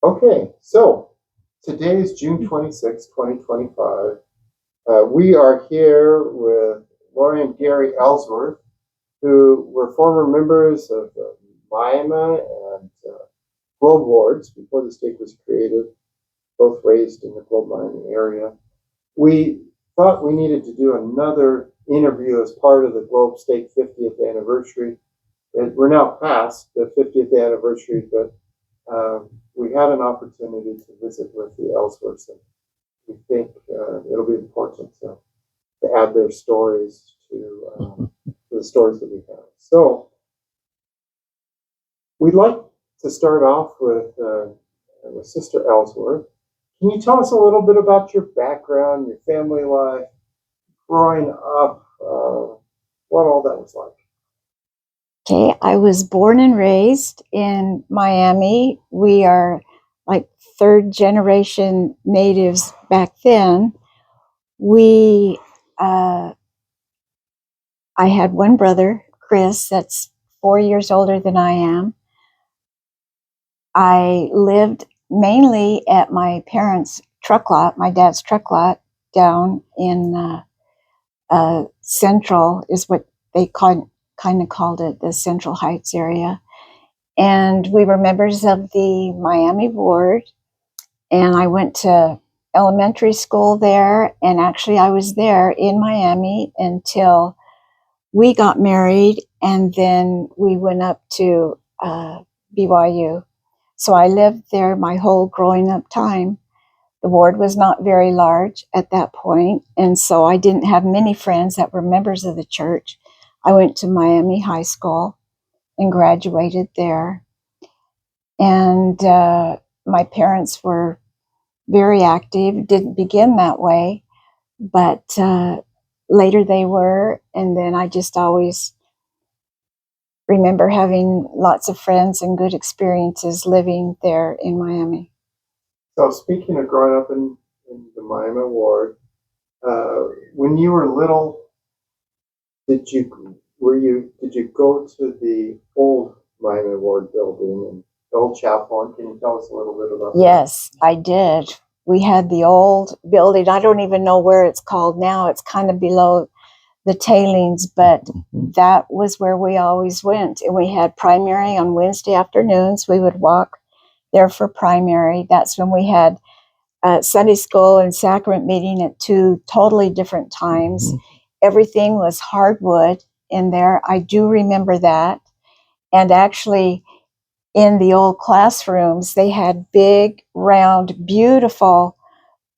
Okay, so today is June 26, 2025. We are here with Lori and Gary Ellsworth, who were former members of the Miami and Globe Wards before the stake was created, both raised in the Globe Miami area. We thought we needed to do another interview as part of the Globe Stake 50th anniversary. We're now past the 50th anniversary, but we had an opportunity to visit with the Ellsworths, and we think it'll be important to add their stories to the stories that we have. So we'd like to start off with Sister Ellsworth. Can you tell us a little bit about your background, your family life, growing up, what all that was like? Okay, I was born and raised in Miami. We are like third generation natives back then. I had one brother, Chris, that's 4 years older than I am. I lived mainly at my parents' truck lot, my dad's truck lot, down in Central, is what they kind of called it, the Central Heights area. And we were members of the Miami Ward, and I went to elementary school there, and actually I was there in Miami until we got married, and then we went up to BYU. So I lived there my whole growing up time. The ward was not very large at that point, and so I didn't have many friends that were members of the church. I went to Miami High School and graduated there. And my parents were very active, didn't begin that way, but later they were. And then I just always remember having lots of friends and good experiences living there in Miami. So speaking of growing up in the Miami Ward, when you were little, did you go to the old Miami Ward building and the old chapel? And can you tell us a little bit about that? Yes, I did. We had the old building. I don't even know where it's called now. It's kind of below the tailings, but that was where we always went. And we had primary on Wednesday afternoons. We would walk there for primary. That's when we had Sunday school and sacrament meeting at 2 totally different times. Mm-hmm. Everything was hardwood in there. I do remember that. And actually, in the old classrooms, they had big, round, beautiful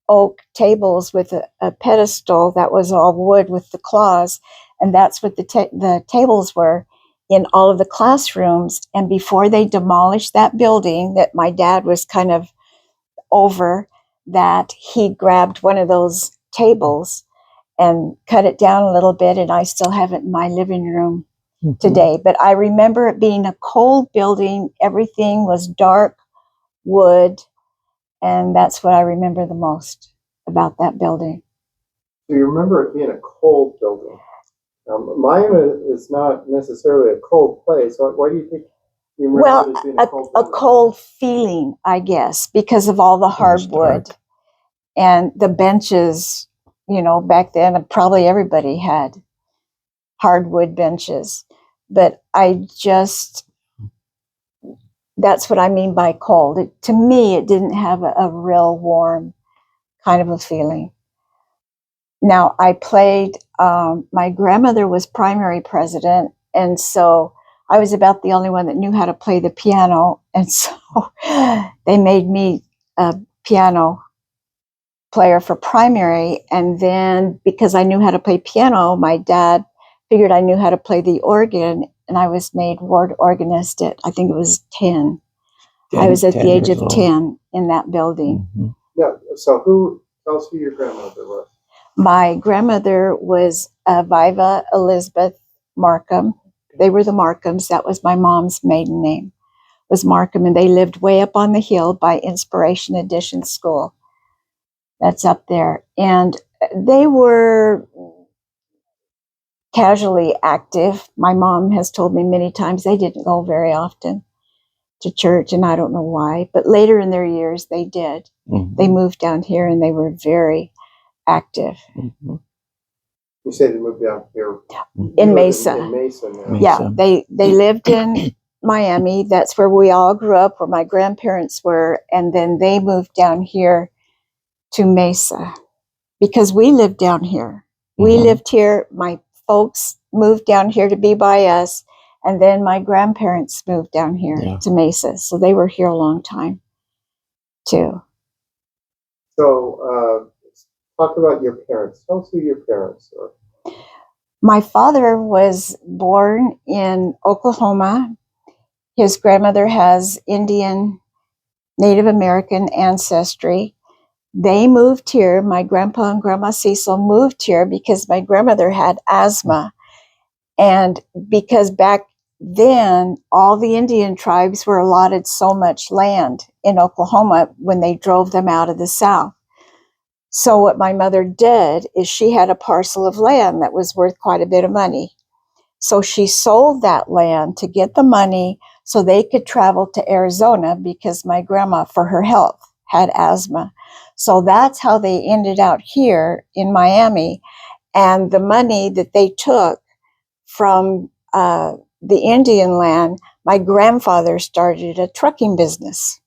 oak tables with a pedestal that was all wood with the claws, and that's what the tables were in all of the classrooms. And before they demolished that building that my dad was kind of over, that he grabbed one of those tables and cut it down a little bit, and I still have it in my living room today. But I remember it being a cold building. Everything was dark wood, and that's what I remember the most about that building. So you remember it being a cold building. Miami is not necessarily a cold place. Why do you think you remember it being a cold building? A cold feeling, I guess, because of all the hardwood and the benches. You know, back then, probably everybody had hardwood benches. But that's what I mean by cold. To me, it didn't have a real warm kind of a feeling. Now, I played, my grandmother was primary president, and so I was about the only one that knew how to play the piano, and so they made me a piano player for primary. And then because I knew how to play piano, my dad figured I knew how to play the organ, and I was made ward organist at, I think it was 10. I was at the age of 10 in that building. Mm-hmm. Yeah. So tell us who your grandmother was. My grandmother was Viva Elizabeth Markham. They were the Markhams. That was my mom's maiden name, was Markham, and they lived way up on the hill by Inspiration Addition School. That's up there. And they were casually active. My mom has told me many times they didn't go very often to church, and I don't know why, but later in their years they did. Mhm. They moved down here and they were very active. Mhm. You say they moved down here. In You live Mesa. In Mesa now. Mesa. Yeah, they lived in Miami. That's where we all grew up, where my grandparents were, and then they moved down here to Mesa because we lived down here. We Mhm. lived here. My folks moved down here to be by us, and then my grandparents moved down here Yeah. to Mesa. So they were here a long time too. So, talk about your parents. Tell us who your parents are. My father was born in Oklahoma. His grandmother has Indian, Native American ancestry. They moved here. My grandpa and grandma Cecil moved here because my grandmother had asthma. And because back then, all the Indian tribes were allotted so much land in Oklahoma when they drove them out of the South. So what my mother did is she had a parcel of land that was worth quite a bit of money. So she sold that land to get the money so they could travel to Arizona because my grandma, for her health, had asthma. So that's how they ended out here in Miami. And the money that they took from the Indian land, my grandfather started a trucking business.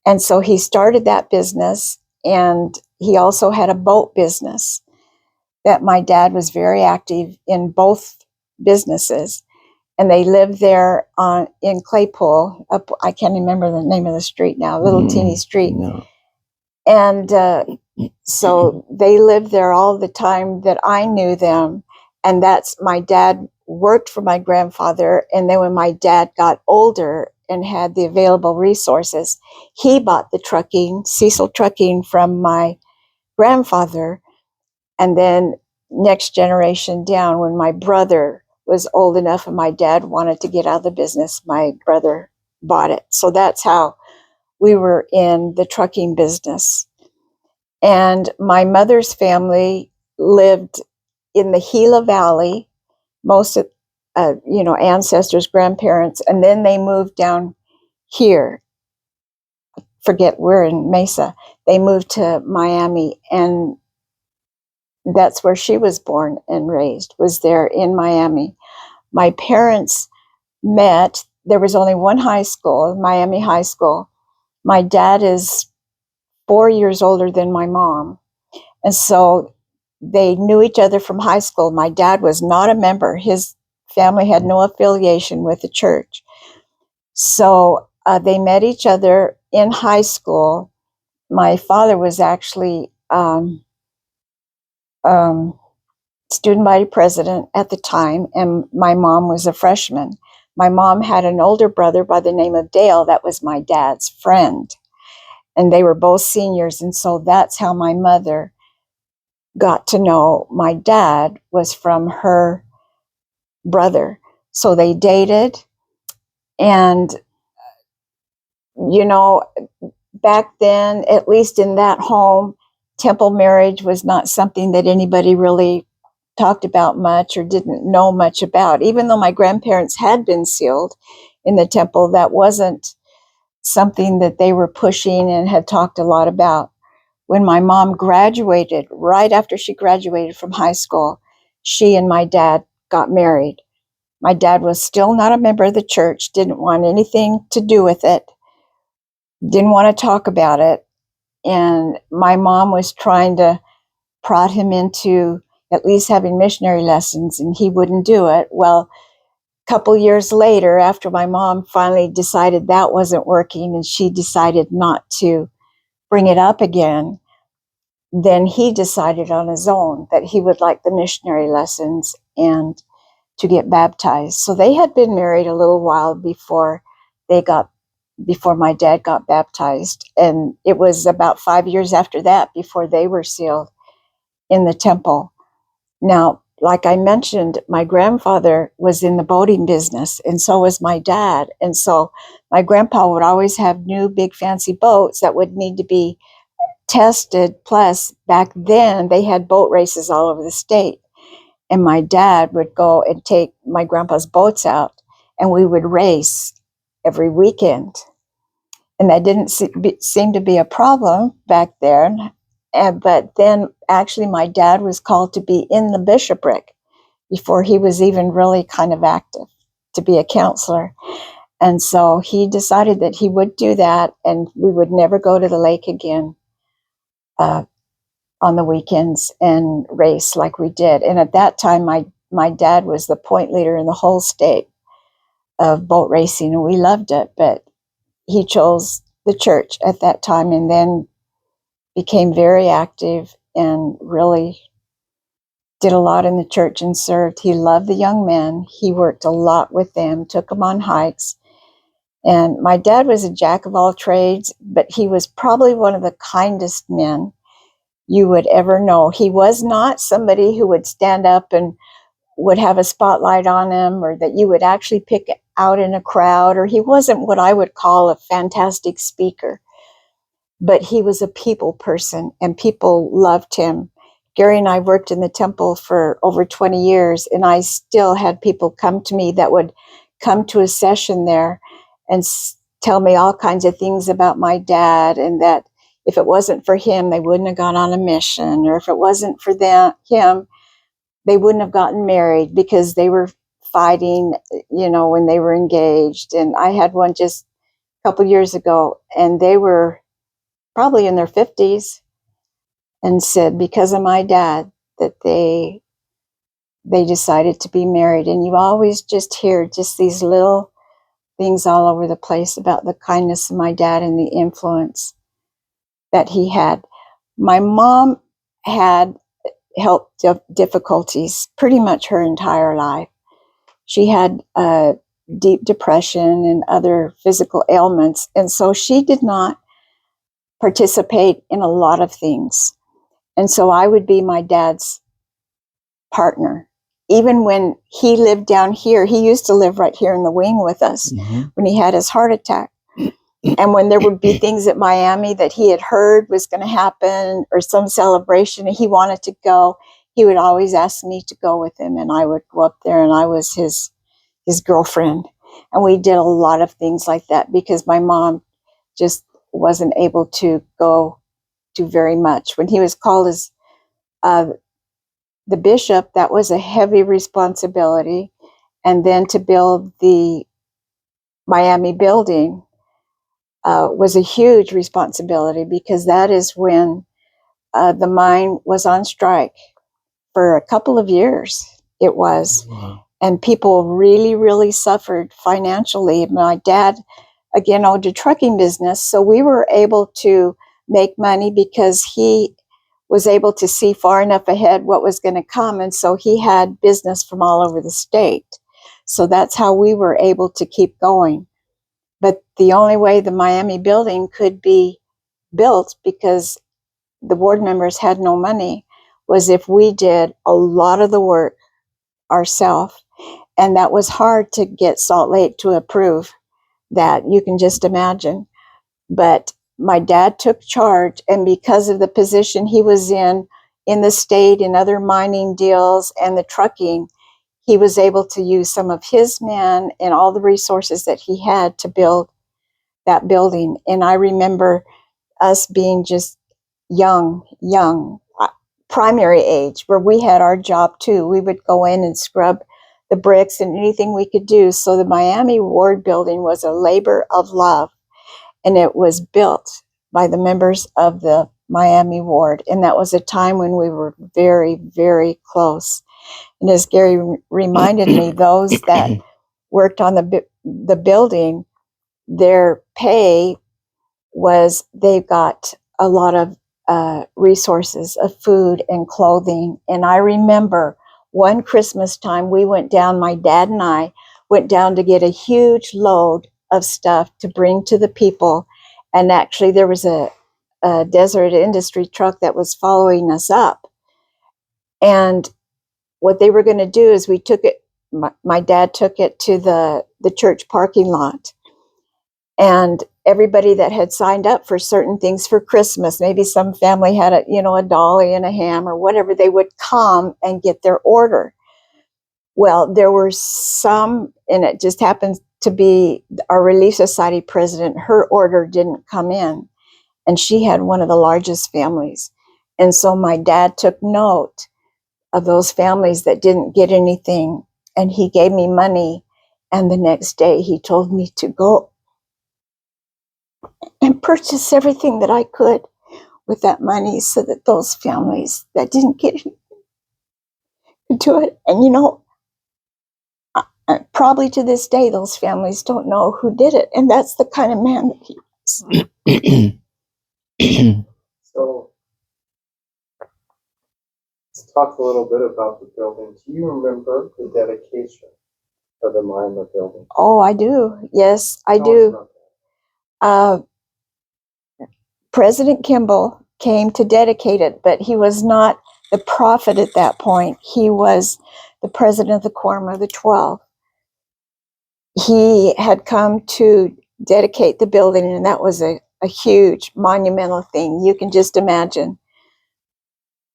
And so he started that business, and he also had a boat business that my dad was very active in both businesses. And they lived there in Claypool. I can't remember the name of the street now, little teeny street. No. And so they lived there all the time that I knew them. And that's my dad worked for my grandfather. And then when my dad got older and had the available resources, he bought the trucking, Cecil Trucking, from my grandfather. And then next generation down, when my brother was old enough and my dad wanted to get out of the business, my brother bought it. So that's how we were in the trucking business. And my mother's family lived in the Gila Valley, most of, ancestors, grandparents, and then they moved down here. Forget, we're in Mesa. They moved to Miami, and that's where she was born and raised, was there in Miami. My parents met. There was only one high school, Miami High School. My dad is 4 years older than my mom. And so they knew each other from high school. My dad was not a member. His family had no affiliation with the church. So they met each other in high school. My father was actually student body president at the time, and my mom was a freshman. My mom had an older brother by the name of Dale that was my dad's friend, and they were both seniors. And so that's how my mother got to know my dad, was from her brother. So they dated, and back then, at least in that home, temple marriage was not something that anybody really talked about much or didn't know much about. Even though my grandparents had been sealed in the temple, that wasn't something that they were pushing and had talked a lot about. When my mom graduated, right after she graduated from high school, she and my dad got married. My dad was still not a member of the church, didn't want anything to do with it, didn't want to talk about it. And my mom was trying to prod him into at least having missionary lessons, and he wouldn't do it. Well, a couple years later, after my mom finally decided that wasn't working and she decided not to bring it up again, then he decided on his own that he would like the missionary lessons and to get baptized. So they had been married a little while before my dad got baptized. And it was about 5 years after that before they were sealed in the temple. Now, like I mentioned, my grandfather was in the boating business, and so was my dad. And so my grandpa would always have new big fancy boats that would need to be tested. Plus, back then, they had boat races all over the state. And my dad would go and take my grandpa's boats out, and we would race every weekend. And that didn't seem to be a problem back there. But then actually my dad was called to be in the bishopric before he was even really kind of active to be a counselor. And so he decided that he would do that, and we would never go to the lake again on the weekends and race like we did. And at that time, my dad was the point leader in the whole state of boat racing, and we loved it. But he chose the church at that time, and then became very active and really did a lot in the church and served. He loved the young men. He worked a lot with them, took them on hikes. And my dad was a jack of all trades, but he was probably one of the kindest men you would ever know. He was not somebody who would stand up and would have a spotlight on him, or that you would actually pick out in a crowd, or he wasn't what I would call a fantastic speaker. But he was a people person, and people loved him. Gary and I worked in the temple for over 20 years, and I still had people come to me that would come to a session there and tell me all kinds of things about my dad, and that if it wasn't for him, they wouldn't have gone on a mission, or if it wasn't for him, they wouldn't have gotten married because they were fighting, when they were engaged. And I had one just a couple years ago, and they were probably in their 50s, and said because of my dad that they decided to be married. And you always just hear just these little things all over the place about the kindness of my dad and the influence that he had. My mom had health difficulties pretty much her entire life. She had deep depression and other physical ailments, and so she did not participate in a lot of things. And so I would be my dad's partner. Even when he lived down here, he used to live right here in the wing with us when he had his heart attack. And when there would be things at Miami that he had heard was going to happen, or some celebration and he wanted to go, he would always ask me to go with him, and I would go up there, and I was his girlfriend. And we did a lot of things like that because my mom just wasn't able to go do very much. When he was called as the bishop, that was a heavy responsibility. And then to build the Miami building was a huge responsibility, because that is when the mine was on strike for a couple of years. It was. Wow. And people really, really suffered financially. My dad, again, owned a trucking business, so we were able to make money because he was able to see far enough ahead what was going to come. And so he had business from all over the state. So that's how we were able to keep going. But the only way the Miami building could be built, because the board members had no money, was if we did a lot of the work ourselves. And that was hard to get Salt Lake to approve that. You can just imagine. But my dad took charge, and because of the position he was in the state, in other mining deals and the trucking, he was able to use some of his men and all the resources that he had to build that building. And I remember us being just young, primary age, where we had our job too. We would go in and scrub the bricks and anything we could do. So the Miami Ward building was a labor of love, and it was built by the members of the Miami Ward. And that was a time when we were very, very close. And as Gary reminded me, those that worked on the building, their pay was, they got a lot of resources of food and clothing. And I remember one Christmas time, we went down, my dad and I went down to get a huge load of stuff to bring to the people. And actually there was a Desert Industry truck that was following us up. And what they were going to do is we took it, my dad took it to the church parking lot. And everybody that had signed up for certain things for Christmas, maybe some family had a dolly and a ham or whatever, they would come and get their order. Well, there were some, and it just happened to be our Relief Society president, her order didn't come in. And she had one of the largest families. And so my dad took note of those families that didn't get anything. And he gave me money. And the next day he told me to go and purchase everything that I could with that money so that those families that didn't get anything could do it. And you know, probably to this day, those families don't know who did it. And that's the kind of man that he was. So let's talk a little bit about the building. Do you remember the dedication of the monument building? Oh, I do. Yes, I Tell us do. about that. President Kimball came to dedicate it, but he was not the prophet at that point. He was the president of the Quorum of the 12. He had come to dedicate the building, and that was a huge monumental thing. You can just imagine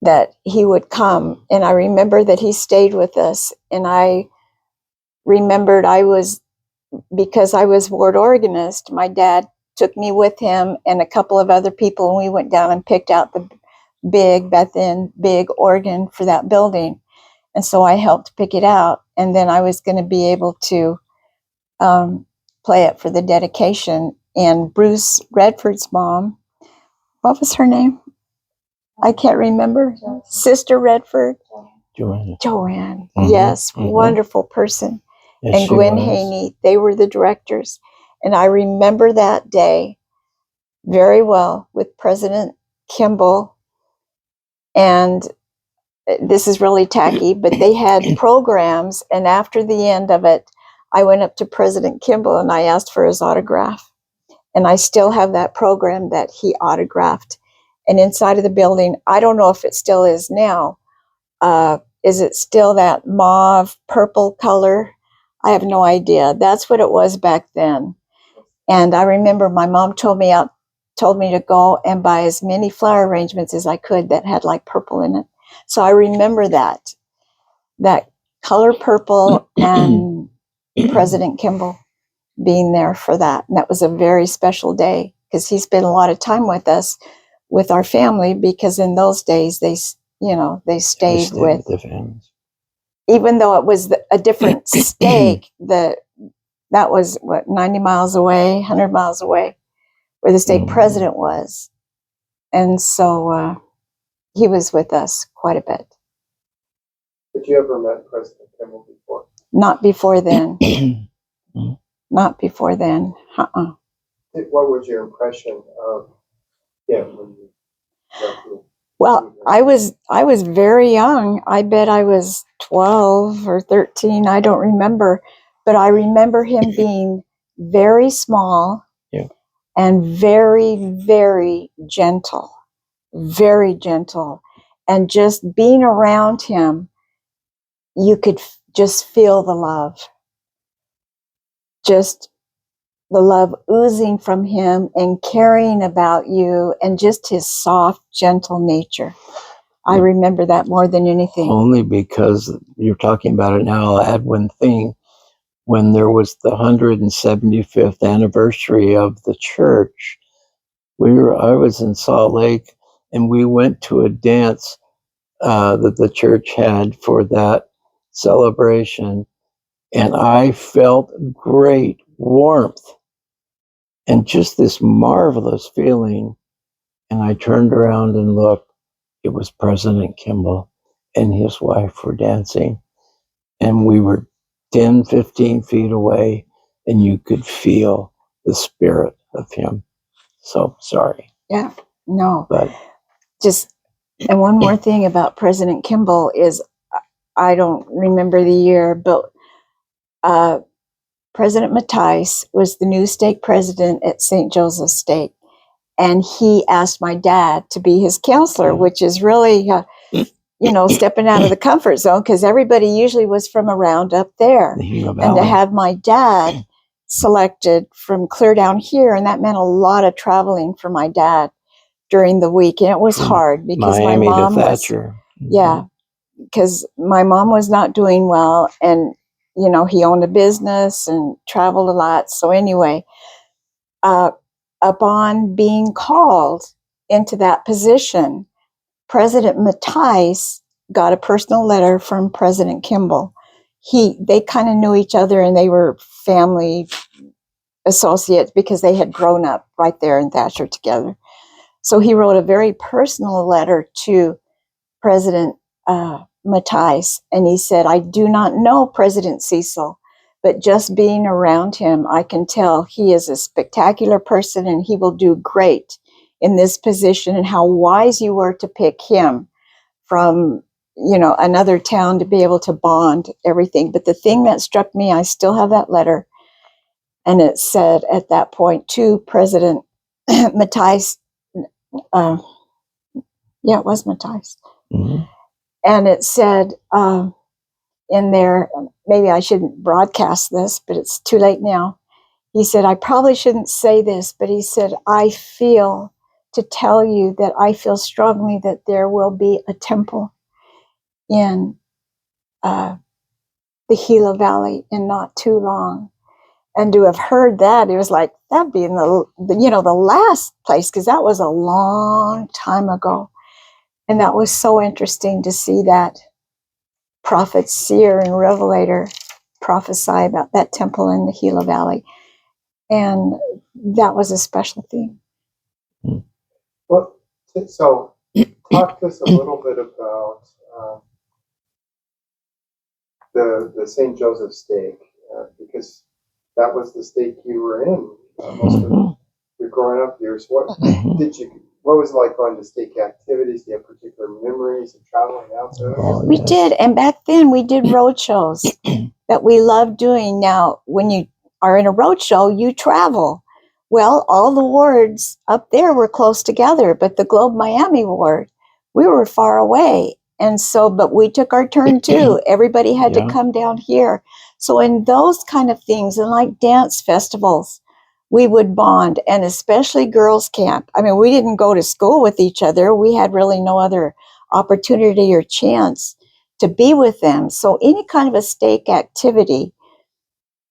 that he would come. And I remember that he stayed with us, and I remembered because I was ward organist, my dad took me with him and a couple of other people, and we went down and picked out the big organ for that building. And so I helped pick it out, and then I was going to be able to play it for the dedication. And Bruce Redford's mom, what was her name? I can't remember. Sister Redford? Joanne. Yes, wonderful person. Yes, and she Gwen was. Haney, they were the directors. And I remember that day very well with President Kimball. And this is really tacky, but they had programs. And after the end of it, I went up to President Kimball and I asked for his autograph. And I still have that program that he autographed. And inside of the building, I don't know if it still is now. Is it still that mauve purple color? I have no idea. That's what it was back then. And I remember my mom told me to go and buy as many flower arrangements as I could that had like purple in it. So I remember that color purple and President Kimball being there for that. And that was a very special day because he spent a lot of time with us, with our family, because in those days they stayed with the families. Even though it was a different state, that was 90 miles away, 100 miles away, where the state president was. And so he was with us quite a bit. Did you ever met President Kimball before? Not before then. Not before then. What was your impression of him when you got to? Well, I was very young. I bet I was 12 or 13. I don't remember. But I remember him being very small and very, very gentle. Very gentle. And just being around him, you could just feel the love. Just the love oozing from him and caring about you, and just his soft, gentle nature. I remember that more than anything. Only because you're talking about it now, I'll add one thing. When there was the 175th anniversary of the church, I was in Salt Lake, and we went to a dance that the church had for that celebration, and I felt great warmth and just this marvelous feeling. And I turned around and looked. It was President Kimball and his wife were dancing. And we were 10, 15 feet away, and you could feel the spirit of him. So sorry. Yeah, no. But and one more thing about President Kimball is, I don't remember the year, but President Mattice was the new stake president at St. Joseph's Stake. And he asked my dad to be his counselor, which is really, stepping out of the comfort zone, because everybody usually was from around up there. And to have my dad selected from clear down here, and that meant a lot of traveling for my dad during the week. And it was hard because Miami my mom to Thatcher. because my mom was not doing well, and you know, he owned a business and traveled a lot. So anyway, upon being called into that position, President Matthijs got a personal letter from President Kimball. They kind of knew each other, and they were family associates because they had grown up right there in Thatcher together. So he wrote a very personal letter to President Matthijs, and he said, "I do not know President Cecil, but just being around him, I can tell he is a spectacular person and he will do great in this position, and how wise you were to pick him from, you know, another town to be able to bond everything." But the thing that struck me, I still have that letter, and it said at that point to President Matthijs, yeah, it was Matthijs. Mm-hmm. And it said in there, maybe I shouldn't broadcast this, but it's too late now. He said, "I probably shouldn't say this," but he said, "I feel to tell you that I feel strongly that there will be a temple in the Gila Valley in not too long." And to have heard that, it was like, that'd be in the you know, the last place, because that was a long time ago. And that was so interesting to see that prophet, seer, and revelator prophesy about that temple in the Gila Valley. And that was a special thing. Well, so talk to us a little bit about the St. Joseph stake, because that was the stake you were in most of your growing up years. What was it like going to stake activities? Do you have particular memories of traveling out there? We did, and back then we did road shows that we loved doing. Now, when you are in a road show, you travel. Well, all the wards up there were close together, but the Globe Miami ward, we were far away. And so, but we took our turn too. Everybody had to come down here. So in those kind of things, and like dance festivals, we would bond, and especially girls' camp. I mean, we didn't go to school with each other. We had really no other opportunity or chance to be with them. So any kind of a stake activity,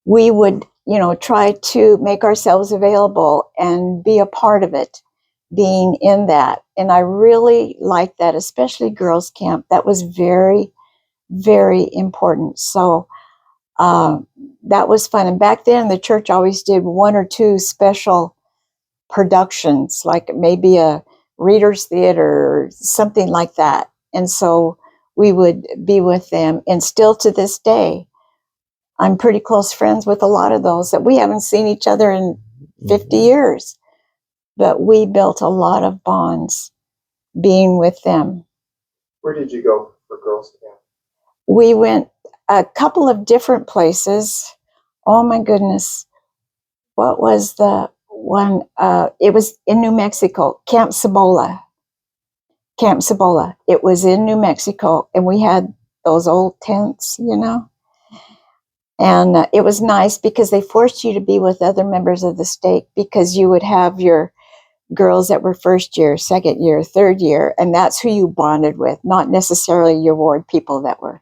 we would, you know, try to make ourselves available and be a part of it, being in that. And I really liked that, especially girls' camp. That was very, very important. So that was fun. And back then, the church always did one or two special productions, like maybe a Reader's Theater or something like that. And so we would be with them. And still to this day, I'm pretty close friends with a lot of those that we haven't seen each other in 50 years. But we built a lot of bonds being with them. Where did you go for girls' camp? We went a couple of different places. Oh my goodness. What was the one? It was in New Mexico, Camp Cibola. Camp Cibola. It was in New Mexico, and we had those old tents, you know. And it was nice because they forced you to be with other members of the stake, because you would have your girls that were first year, second year, third year, and that's who you bonded with, not necessarily your ward people that were.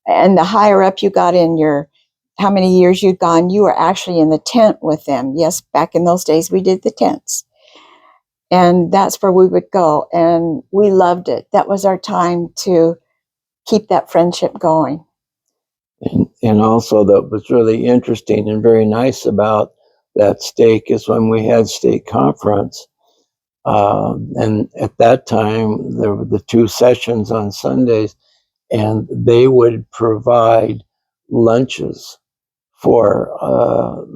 And the higher up you got in your, how many years you'd gone, you were actually in the tent with them. Yes, back in those days, we did the tents. And that's where we would go. And we loved it. That was our time to keep that friendship going. And also that was really interesting and very nice about that stake is when we had stake conference. And at that time, there were the 2 sessions on Sundays, and they would provide lunches for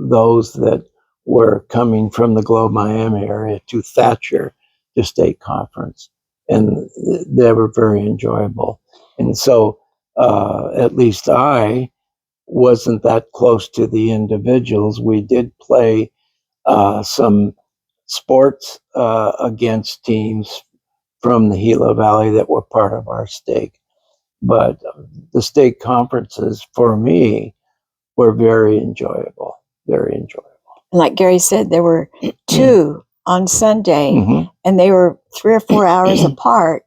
those that were coming from the Globe Miami area to Thatcher to stake conference. And they were very enjoyable. And so at least I wasn't that close to the individuals. We did play some sports against teams from the Gila Valley that were part of our stake. But the stake conferences for me were very enjoyable, very enjoyable. Like Gary said, there were 2 on Sunday, and they were 3 or 4 hours apart.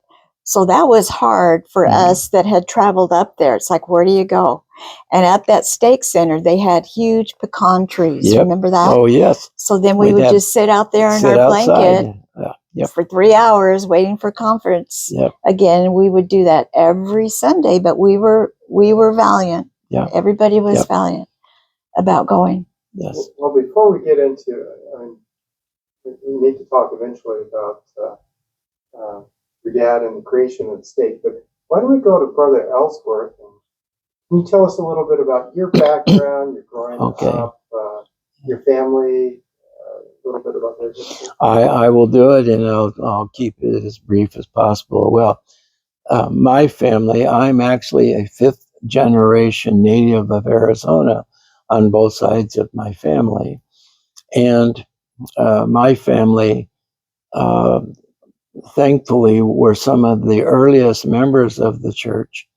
So that was hard for us that had traveled up there. It's like, where do you go? And at that stake center, they had huge pecan trees. Yep. Remember that? Oh, yes. So then we We'd would just sit out there in Sit our outside. blanket Yep. for 3 hours waiting for conference. Yep. Again, we would do that every Sunday, but we were valiant. Yeah. Everybody was Yep. valiant about going. Yes. Well, before we get into, I mean, we need to talk eventually about your dad and the creation of the state, but why don't we go to Brother Ellsworth? And can you tell us a little bit about your background, your growing up, your family, a little bit about their history? I will do it, and I'll keep it as brief as possible. Well, my family, I'm actually a fifth generation native of Arizona on both sides of my family. And my family, thankfully, were some of the earliest members of the church.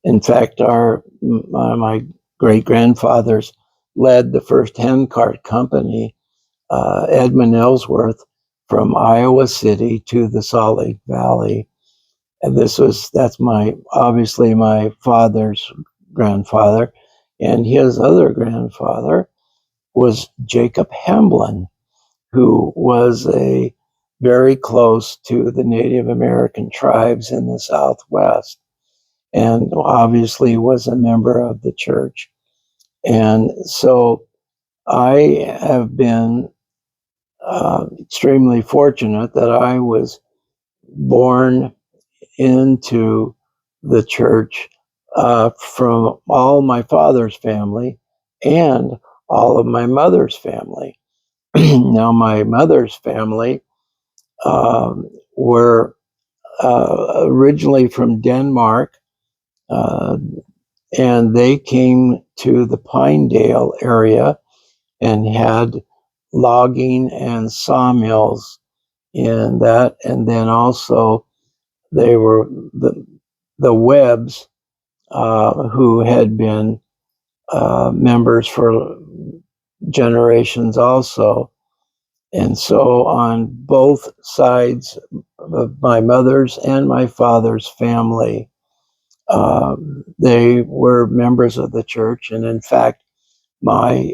In fact, my great grandfathers led the first handcart company, Edmund Ellsworth, from Iowa City to the Salt Lake Valley. And that's obviously my father's grandfather, and his other grandfather was Jacob Hamblin, who was very close to the Native American tribes in the Southwest, and obviously was a member of the church. And so I have been extremely fortunate that I was born into the church from all my father's family and all of my mother's family. Now, my mother's family were originally from Denmark, and they came to the Pinedale area and had logging and sawmills in that, and then also they were the Webbs, who had been members for generations also. And so on both sides of my mother's and my father's family, they were members of the church. And in fact, my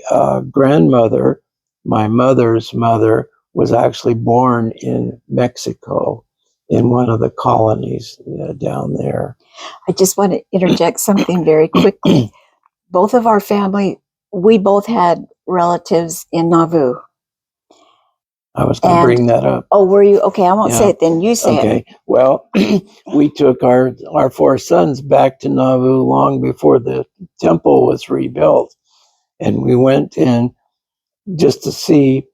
grandmother, my mother's mother, was actually born in Mexico in one of the colonies down there. I just want to interject something very quickly. Both of our family, we both had relatives in Nauvoo. I was going to bring that up. Oh, were you? Okay, I won't say it then. You say it. Okay. Well, we took our 4 sons back to Nauvoo long before the temple was rebuilt. And we went in just to see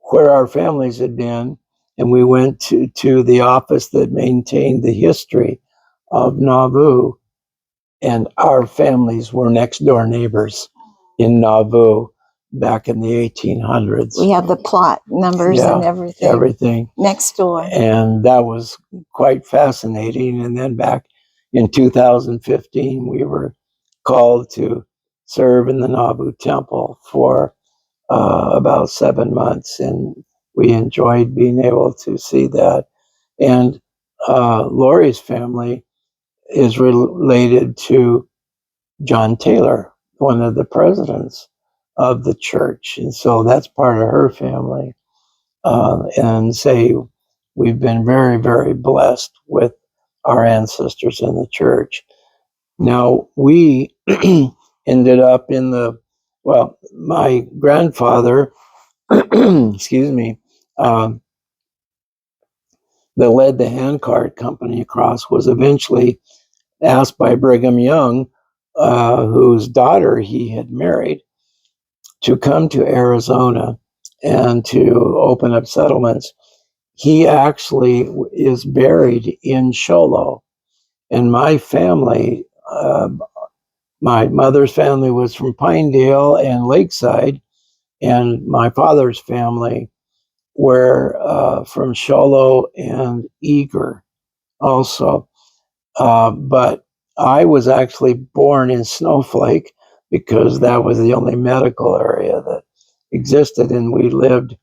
where our families had been. And we went to the office that maintained the history of Nauvoo. And our families were next door neighbors in Nauvoo back in the 1800s. We have the plot numbers and everything. Everything. Next door. And that was quite fascinating. And then back in 2015, we were called to serve in the Nauvoo Temple for about 7 months. And we enjoyed being able to see that. And Lori's family is related to John Taylor, one of the presidents of the church. And so that's part of her family. And we've been very, very blessed with our ancestors in the church. Now, we ended up my grandfather, excuse me, that led the handcart company across, was eventually asked by Brigham Young, whose daughter he had married, to come to Arizona and to open up settlements. He actually is buried in Show Low. And my family, my mother's family was from Pinedale and Lakeside, and my father's family were from Show Low and Eager also. But I was actually born in Snowflake because that was the only medical area that existed, and we lived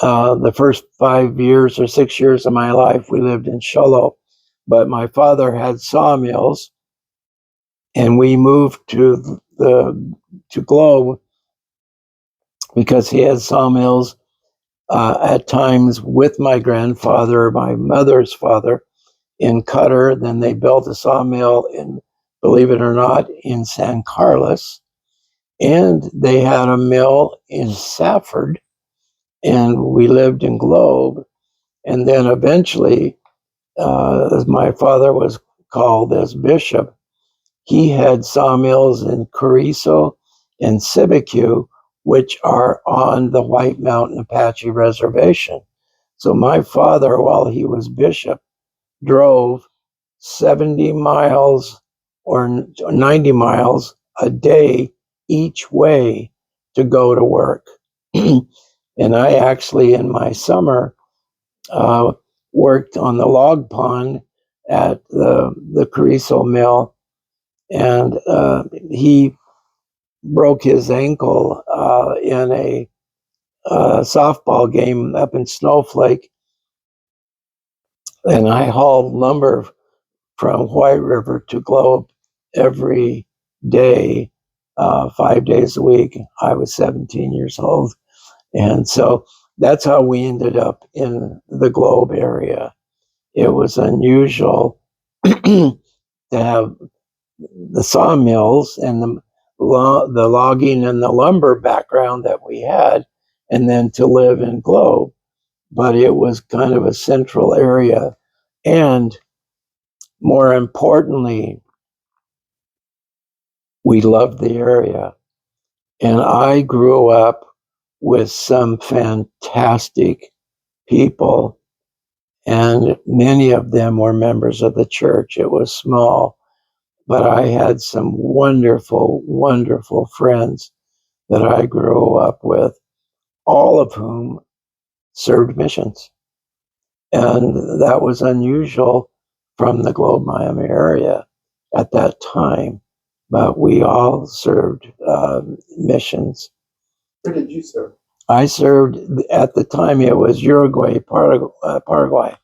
The first 5 years or 6 years of my life, we lived in Shiloh, but my father had sawmills, and we moved to Globe because he had sawmills at times with my grandfather, my mother's father, in Qatar. Then they built a sawmill in, believe it or not, in San Carlos, and they had a mill in Safford, and we lived in Globe. And then eventually, as my father was called as bishop, he had sawmills in Carrizo and Cibique, which are on the White Mountain Apache Reservation. So my father, while he was bishop, drove 70 miles or 90 miles a day each way to go to work. And I actually, in my summer, worked on the log pond at the Carrizo mill, and he broke his ankle in a softball game up in Snowflake, and I hauled lumber from White River to Globe every day, 5 days a week. I was 17 years old, and so that's how we ended up in the Globe area. It was unusual to have the sawmills and the logging and the lumber background that we had, and then to live in Globe. But it was kind of a central area. And more importantly, we loved the area. And I grew up with some fantastic people, and many of them were members of the church. It was small, but I had some wonderful, wonderful friends that I grew up with, all of whom served missions. And that was unusual from the Globe Miami area at that time. But we all served missions. Where did you serve? I served at the time, it was Uruguay, Paraguay.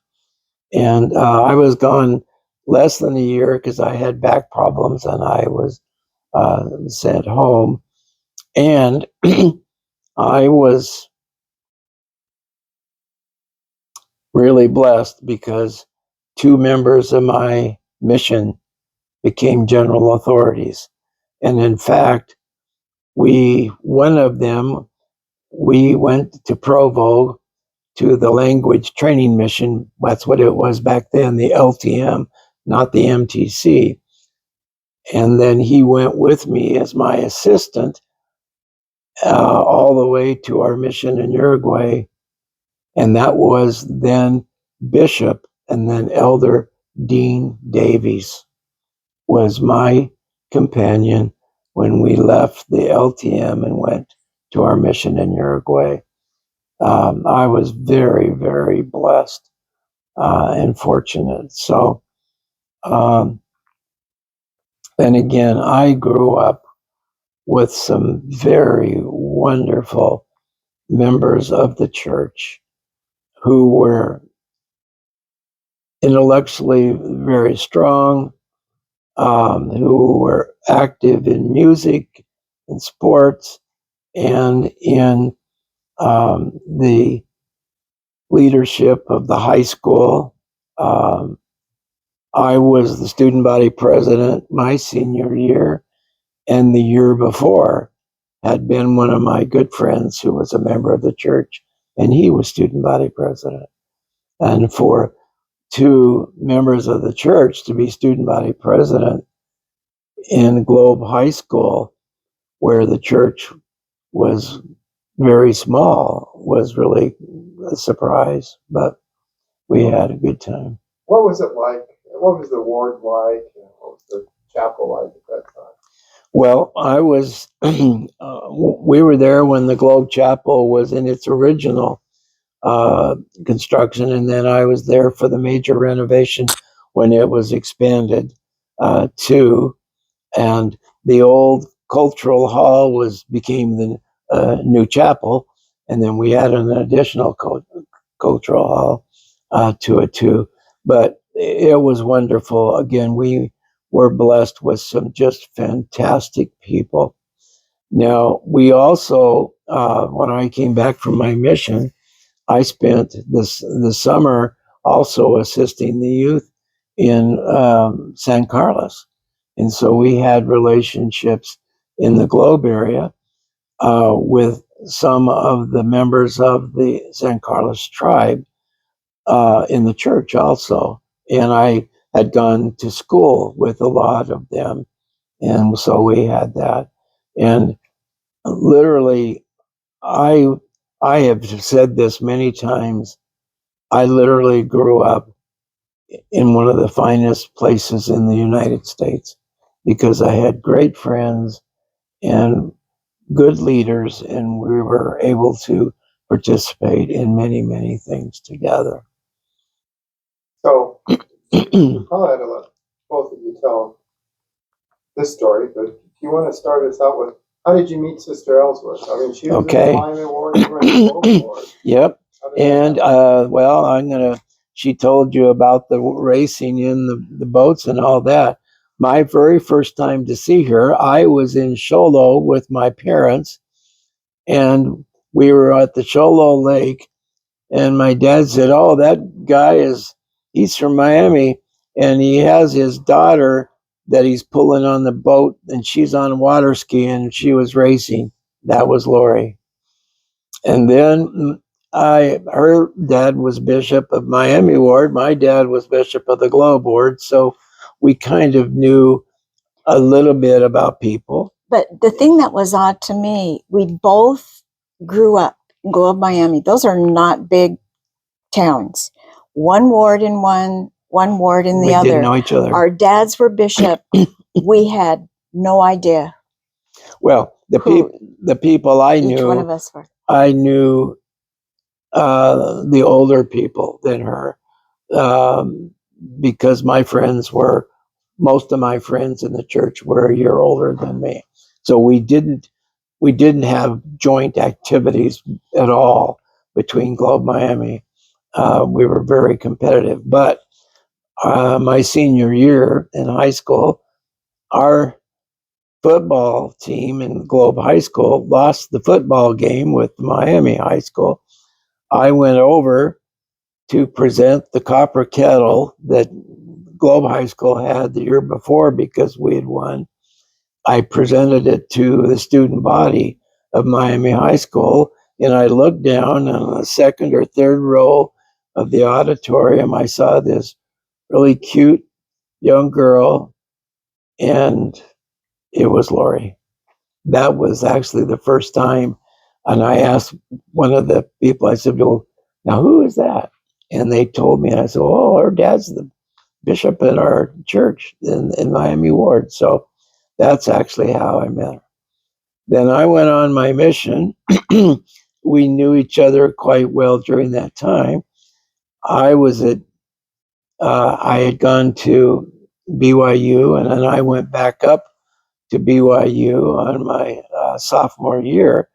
And I was gone less than a year because I had back problems and I was sent home. And I was really blessed because 2 members of my mission became general authorities. And in fact, one of them, we went to Provo to the language training mission. That's what it was back then, the LTM, not the MTC. And then he went with me as my assistant all the way to our mission in Uruguay. And that was then Bishop and then Elder Dean Davies was my companion when we left the LTM and went to our mission in Uruguay. I was very, very blessed and fortunate. So, and again, I grew up with some very wonderful members of the church who were intellectually very strong, who were active in music, in sports, and in the leadership of the high school. I was the student body president my senior year, and the year before had been one of my good friends who was a member of the church, and he was student body president. And for 2 members of the church to be student body president in Globe High School, where the church was very small, was really a surprise, but we had a good time. What was it like? What was the ward like? And what was the chapel like at that time? Well, I was, we were there when the Globe Chapel was in its original construction, and then I was there for the major renovation when it was expanded too. And the old cultural hall became the new chapel, and then we had an additional cultural hall to it too. But it was wonderful. Again, we were blessed with some just fantastic people. Now, we also, when I came back from my mission, I spent the summer also assisting the youth in San Carlos. And so we had relationships in the Globe area with some of the members of the San Carlos tribe in the church also. And I had gone to school with a lot of them. And so we had that. And literally, I I have said this many times. I literally grew up in one of the finest places in the United States because I had great friends and good leaders, and we were able to participate in many, many things together. So, we'll probably had let both of you tell this story, but if you want to start us out with, how did you meet Sister Ellsworth? I mean, she was Okay. in the Miami Ward, you were in the Globe Ward. Yep. How did that And happen? well, she told you about the racing in the boats and all that. My very first time to see her, I was in Sholo with my parents, and we were at the Sholo Lake, and my dad said, "Oh, that guy he's from Miami, and he has his daughter that he's pulling on the boat, and she's on water skiing, and she was racing." That was Lori. And then her dad was bishop of Miami Ward. My dad was bishop of the Globe Ward. So we kind of knew a little bit about people. But the thing that was odd to me, we both grew up in Globe, Miami. Those are not big towns. One ward in one ward in the We other. didn't know each other. Our dads were bishop. We had no idea. Well, the people I knew, each one of us were. I knew the older people than her because most of my friends in the church were a year older than me. So we didn't have joint activities at all between Globe Miami. We were very competitive. But my senior year in high school, our football team in Globe High School lost the football game with Miami High School. I went over to present the copper kettle that Globe High School had the year before because we had won. I presented it to the student body of Miami High School, and I looked down on the second or third row of the auditorium. I saw this really cute young girl, and it was Lori. That was actually the first time. And I asked one of the people, I said, "Well, now who is that?" And they told me, and I said, "Oh, her dad's the bishop in our church in Miami Ward." So that's actually how I met her. Then I went on my mission. We knew each other quite well during that time. I had gone to BYU, and then I went back up to BYU on my sophomore year.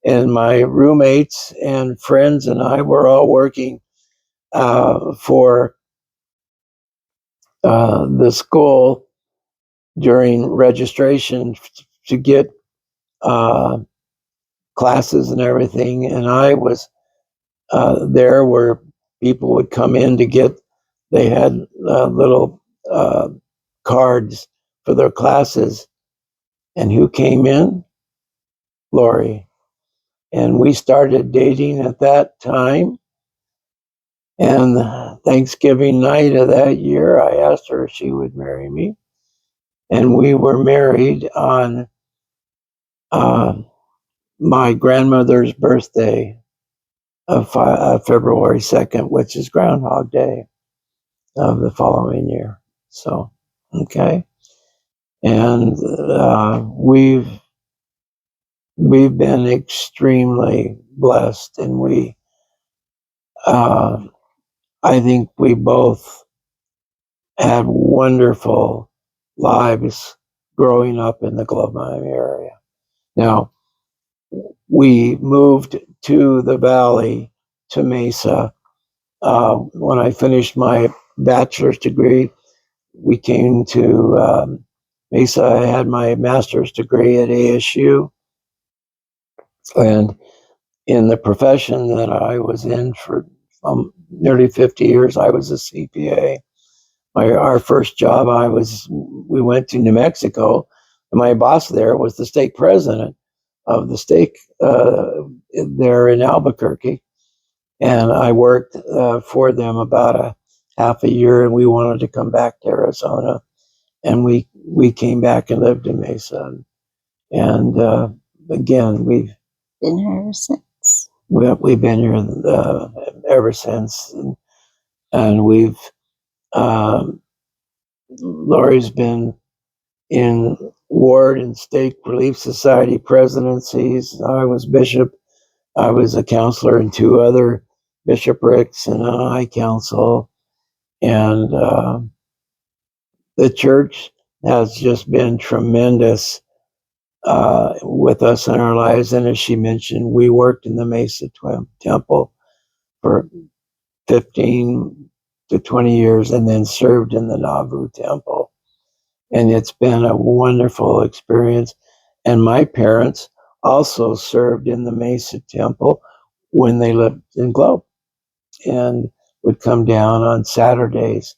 And my roommates and friends and I were all working for the school during registration to get classes and everything. And I was there where people would come in to get, they had little cards for their classes. And who came in? Lori. And we started dating at that time. And Thanksgiving night of that year, I asked her if she would marry me. And we were married on my grandmother's birthday of February 2nd, which is Groundhog Day of the following year. So, okay. And we've been extremely blessed, and I think we both had wonderful lives growing up in the Globe Miami area. Now, we moved to the valley, to Mesa. When I finished my bachelor's degree, we came to Mesa. I had my master's degree at ASU. And in the profession that I was in for nearly 50 years, I was a CPA. Our first job, we went to New Mexico, and my boss there was the stake president of the stake there in Albuquerque. And I worked for them about a half a year, and we wanted to come back to Arizona. And we came back and lived in Mesa. And again, we've Been here ever since. we've been here ever since. And we've, Lori's been in ward and stake relief society presidencies. I was bishop. I was a counselor in 2 other bishoprics and a high council. And the church has just been tremendous with us in our lives. And as she mentioned, we worked in the Mesa Temple for 15 to 20 years and then served in the Nauvoo Temple. And it's been a wonderful experience. And my parents also served in the Mesa Temple when they lived in Globe and would come down on Saturdays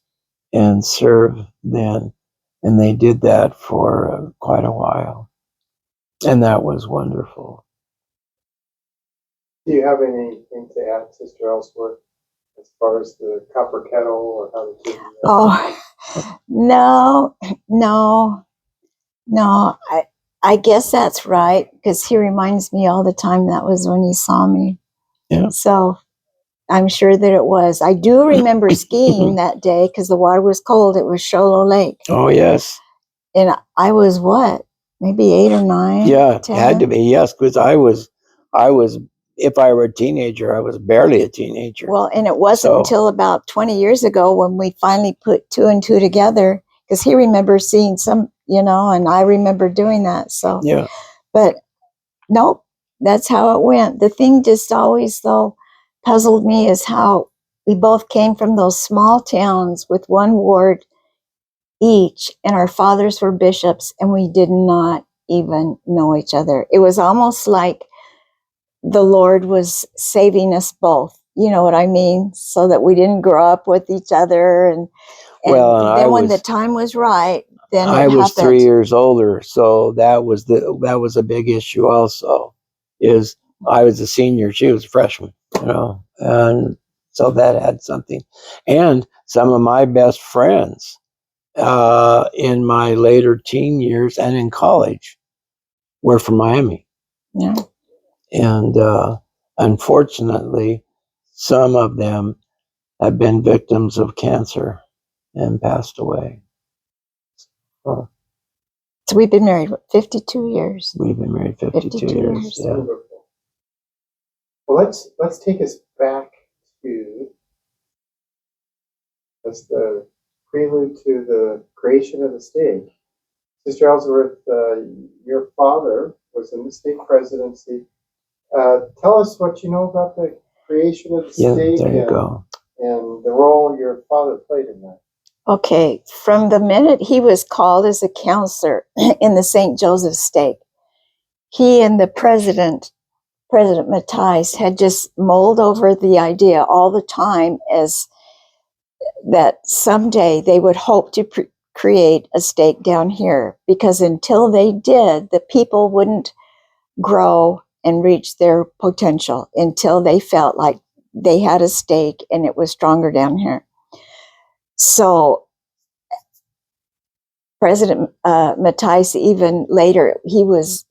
and serve then. And they did that for quite a while. And that was wonderful. Do you have anything to add, Sister Ellsworth, as far as the copper kettle or how to do that? Oh, no. I guess that's right, because he reminds me all the time that was when he saw me. Yeah. So I'm sure that it was. I do remember skiing that day because the water was cold. It was Show Low Lake. Oh, yes. And I was what? Maybe 8 or 9? Yeah, 10? it had to be, yes, because I was, if I were a teenager, I was barely a teenager. Well, and it wasn't until about 20 years ago when we finally put 2 and 2 together, because he remembers seeing some, and I remember doing that. So, yeah. But nope, that's how it went. The thing just always, though, puzzled me is how we both came from those small towns with 1 ward each, and our fathers were bishops, and we did not even know each other. It was almost like the Lord was saving us both. You know what I mean? So that we didn't grow up with each other. And then when the time was right, then I was 3 years older, so that was a big issue. Also, is I was a senior, she was a freshman, and so that had something. And some of my best friends in my later teen years and in college were from Miami. Yeah. And unfortunately, some of them have been victims of cancer and passed away. So we've been married, 52 years? We've been married 52 years. Yeah. Well, let's take us back to the prelude to the creation of the stake. Sister Ellsworth, your father was in the stake presidency. Tell us what you know about the creation of the stake there you go. And the role your father played in that. Okay, from the minute he was called as a counselor in the St. Joseph stake, he and the President Matthijs, had just mulled over the idea all the time as that someday they would hope to create a stake down here, because until they did, the people wouldn't grow and reach their potential until they felt like they had a stake and it was stronger down here. So President Matthijs, even later, he was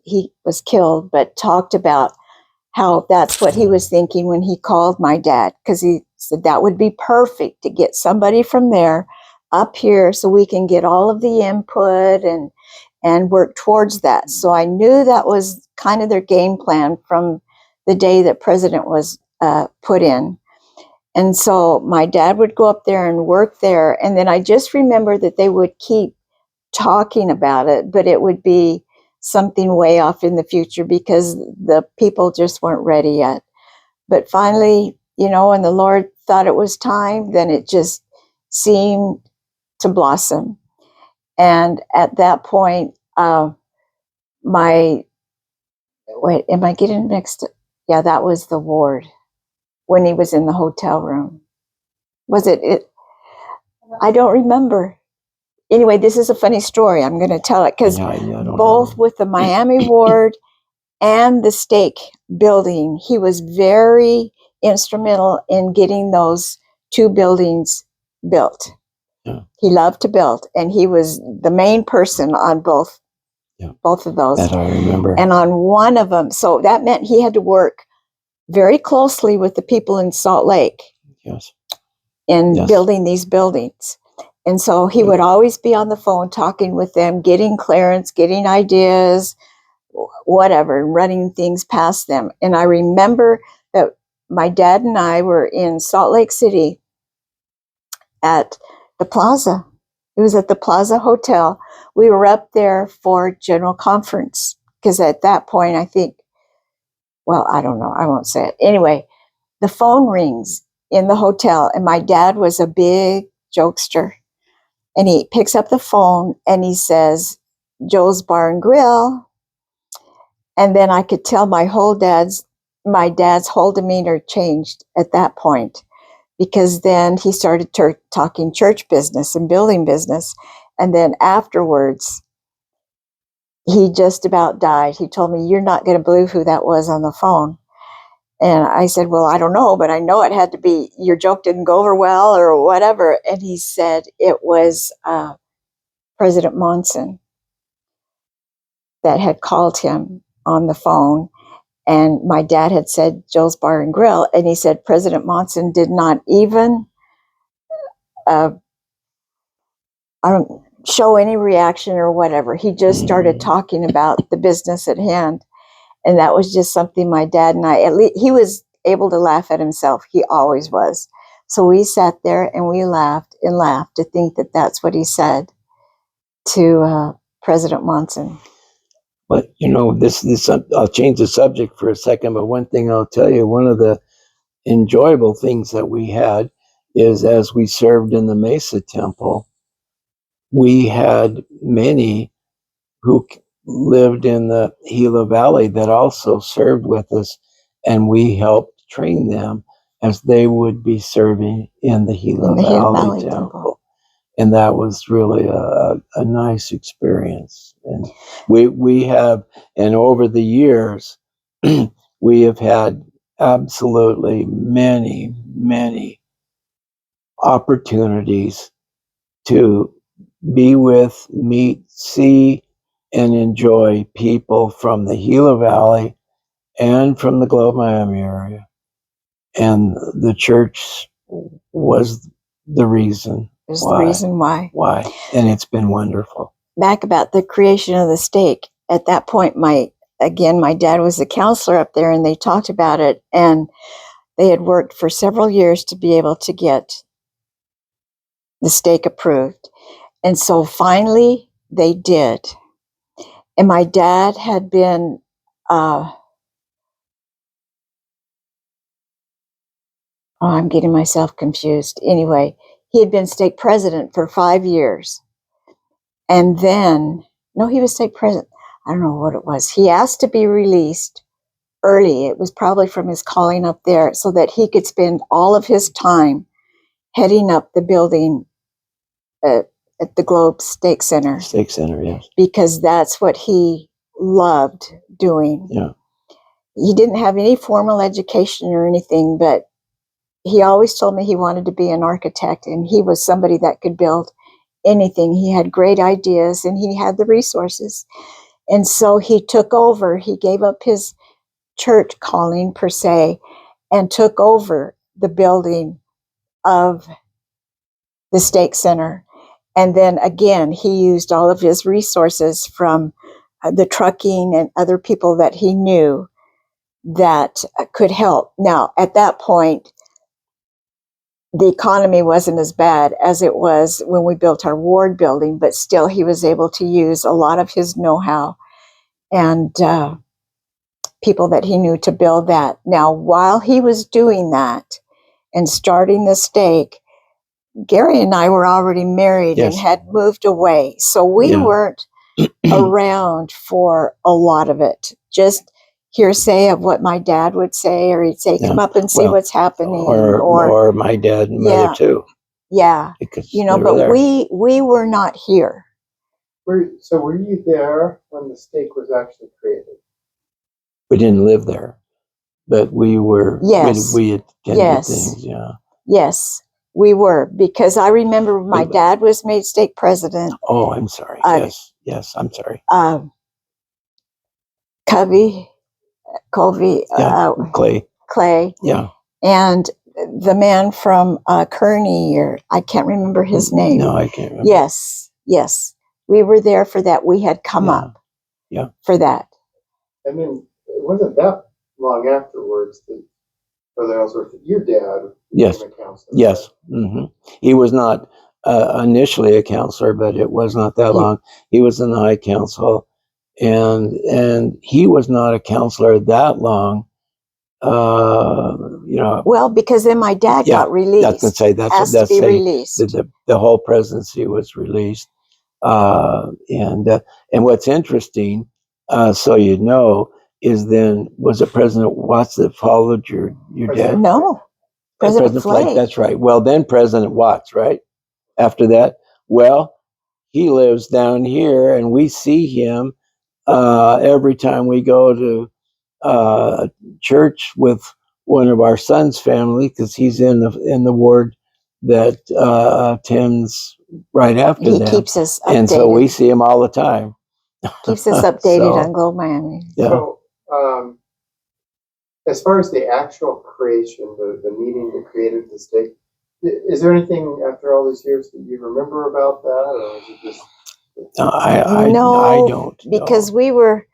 killed, but talked about how that's what he was thinking when he called my dad, because he said that would be perfect to get somebody from there up here so we can get all of the input and work towards that. So I knew that was kind of their game plan from the day that President was put in. And so my dad would go up there and work there. And then I just remember that they would keep talking about it, but it would be something way off in the future because the people just weren't ready yet. But finally, when the Lord thought it was time, then it just seemed to blossom. And at that point, am I getting mixed? Yeah, that was the ward when he was in the hotel room. Was it? I don't remember. Anyway, this is a funny story. I'm going to tell it because both with the Miami ward and the stake building, he was very instrumental in getting those two buildings built. Yeah. He loved to build, and he was the main person on both of those. That I remember. And on one of them, so that meant he had to work very closely with the people in Salt Lake. Yes. In building these buildings. And so he would always be on the phone talking with them, getting clearance, getting ideas, whatever, running things past them. And I remember that my dad and I were in Salt Lake City at the Plaza. It was at the Plaza Hotel. We were up there for general conference because at that point, I think, well, I don't know. I won't say it. Anyway, the phone rings in the hotel, and my dad was a big jokester, and he picks up the phone and he says, "Joe's Bar and Grill." And then I could tell my dad's whole demeanor changed at that point, because then he started talking church business and building business. And then afterwards, he just about died. He told me, "You're not going to believe who that was on the phone." And I said, "Well, I don't know, but I know it had to be, your joke didn't go over well or whatever." And he said it was President Monson that had called him on the phone. And my dad had said Joe's Bar and Grill. And he said President Monson did not even show any reaction or whatever. He just started talking about the business at hand. And that was just something my dad and I, at least he was able to laugh at himself. He always was. So we sat there and we laughed and laughed to think that that's what he said to President Monson. But, this I'll change the subject for a second, but one thing I'll tell you, one of the enjoyable things that we had is as we served in the Mesa Temple, we had many who lived in the Gila Valley that also served with us, and we helped train them as they would be serving in the Gila Valley Temple. And that was really a nice experience. And we have, and over the years, we have had absolutely many, many opportunities to be with, meet, see, and enjoy people from the Gila Valley and from the Globe Miami area. And the church was the reason. The reason why. Why. And it's been wonderful. Back about the creation of the stake, at that point, my dad was a counselor up there, and they talked about it, and they had worked for several years to be able to get the stake approved. And so finally they did. And my dad had been I'm getting myself confused. Anyway, he had been stake president for 5 years. And then, no, he was stake president. I don't know what it was. He asked to be released early. It was probably from his calling up there, so that he could spend all of his time heading up the building at the Globe Stake Center. Stake Center, yes. Because that's what he loved doing. Yeah. He didn't have any formal education or anything, but he always told me he wanted to be an architect, and he was somebody that could build anything. He had great ideas, and he had the resources. And so he took over. He gave up his church calling, per se, and took over the building of the Stake Center. And then again, he used all of his resources from the trucking and other people that he knew that could help. Now, at that point, the economy wasn't as bad as it was when we built our ward building, but still he was able to use a lot of his know-how and people that he knew to build that. Now, while he was doing that and starting the stake, Gary and I were already married Yes. and had moved away. So we Yeah. weren't around for a lot of it. Just hearsay of what my dad would say, or he'd say, come Yeah. up and see Well, what's happening. or my dad and mother Yeah. too. Yeah. Because You know, they were but there. we were not here. So were you there when the stake was actually created? We didn't live there, but we were. Yes. We attended Yes. things. Yeah. Yes, we were, because I remember my But- dad was made stake president. Oh, I'm sorry. Uh, Yes. I'm sorry. Colby, Yeah. Clay, Yeah. and the man from Kearney, or I can't remember his name. No, I can't remember. Yes, we were there for that. We had come up, Yeah. for that. And then it wasn't that long afterwards that Brother Ellsworth, your dad, Yes. became a counselor. Yes. He was not initially a counselor, but it was not that long. He was in the High Council, and he was not a counselor that long. Well, because then my dad got released. That's to say has to be released. The whole presidency was released, and what's interesting, so you know, is then was it President Watts that followed your dad? No, President Flake. That's right. Well, then President Watts, right? After that, well, he lives down here, and we see him every time we go to church with one of our son's family, because he's in the ward that attends right after He them. keeps us updated. And so we see him all the time. Keeps us updated So, on Globe Miami. Yeah. So, as far as the actual creation, the meeting that created the stake, is there anything after all these years that you remember about that, or is it just? I No, don't. because we were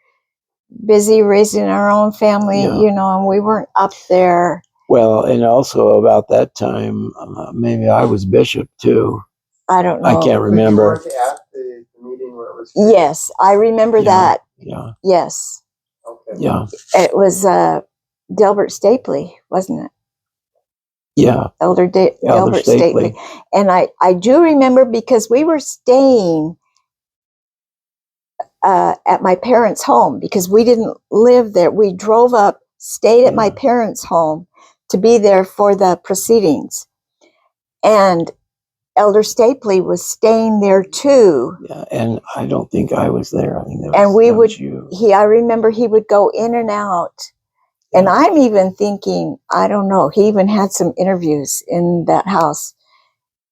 busy raising our own family, Yeah. you know, and we weren't up there. Well, and also about that time, maybe I was bishop too. I don't know. I can't So you remember. weren't at the meeting where it was? Yes, I remember Yeah. that. Yeah. Yes, Okay. Yeah. it was Delbert Stapley, wasn't it? Yeah. Elder Delbert Stapley. And I do remember, because we were staying at my parents' home, because we didn't live there. We drove up, stayed at my parents' home to be there for the proceedings. And Elder Stapley was staying there too. Yeah, and I don't think I was there. I think that was, And we that would, was you. I remember he would go in and out. And Yeah. I'm even thinking, I don't know, he even had some interviews in that house,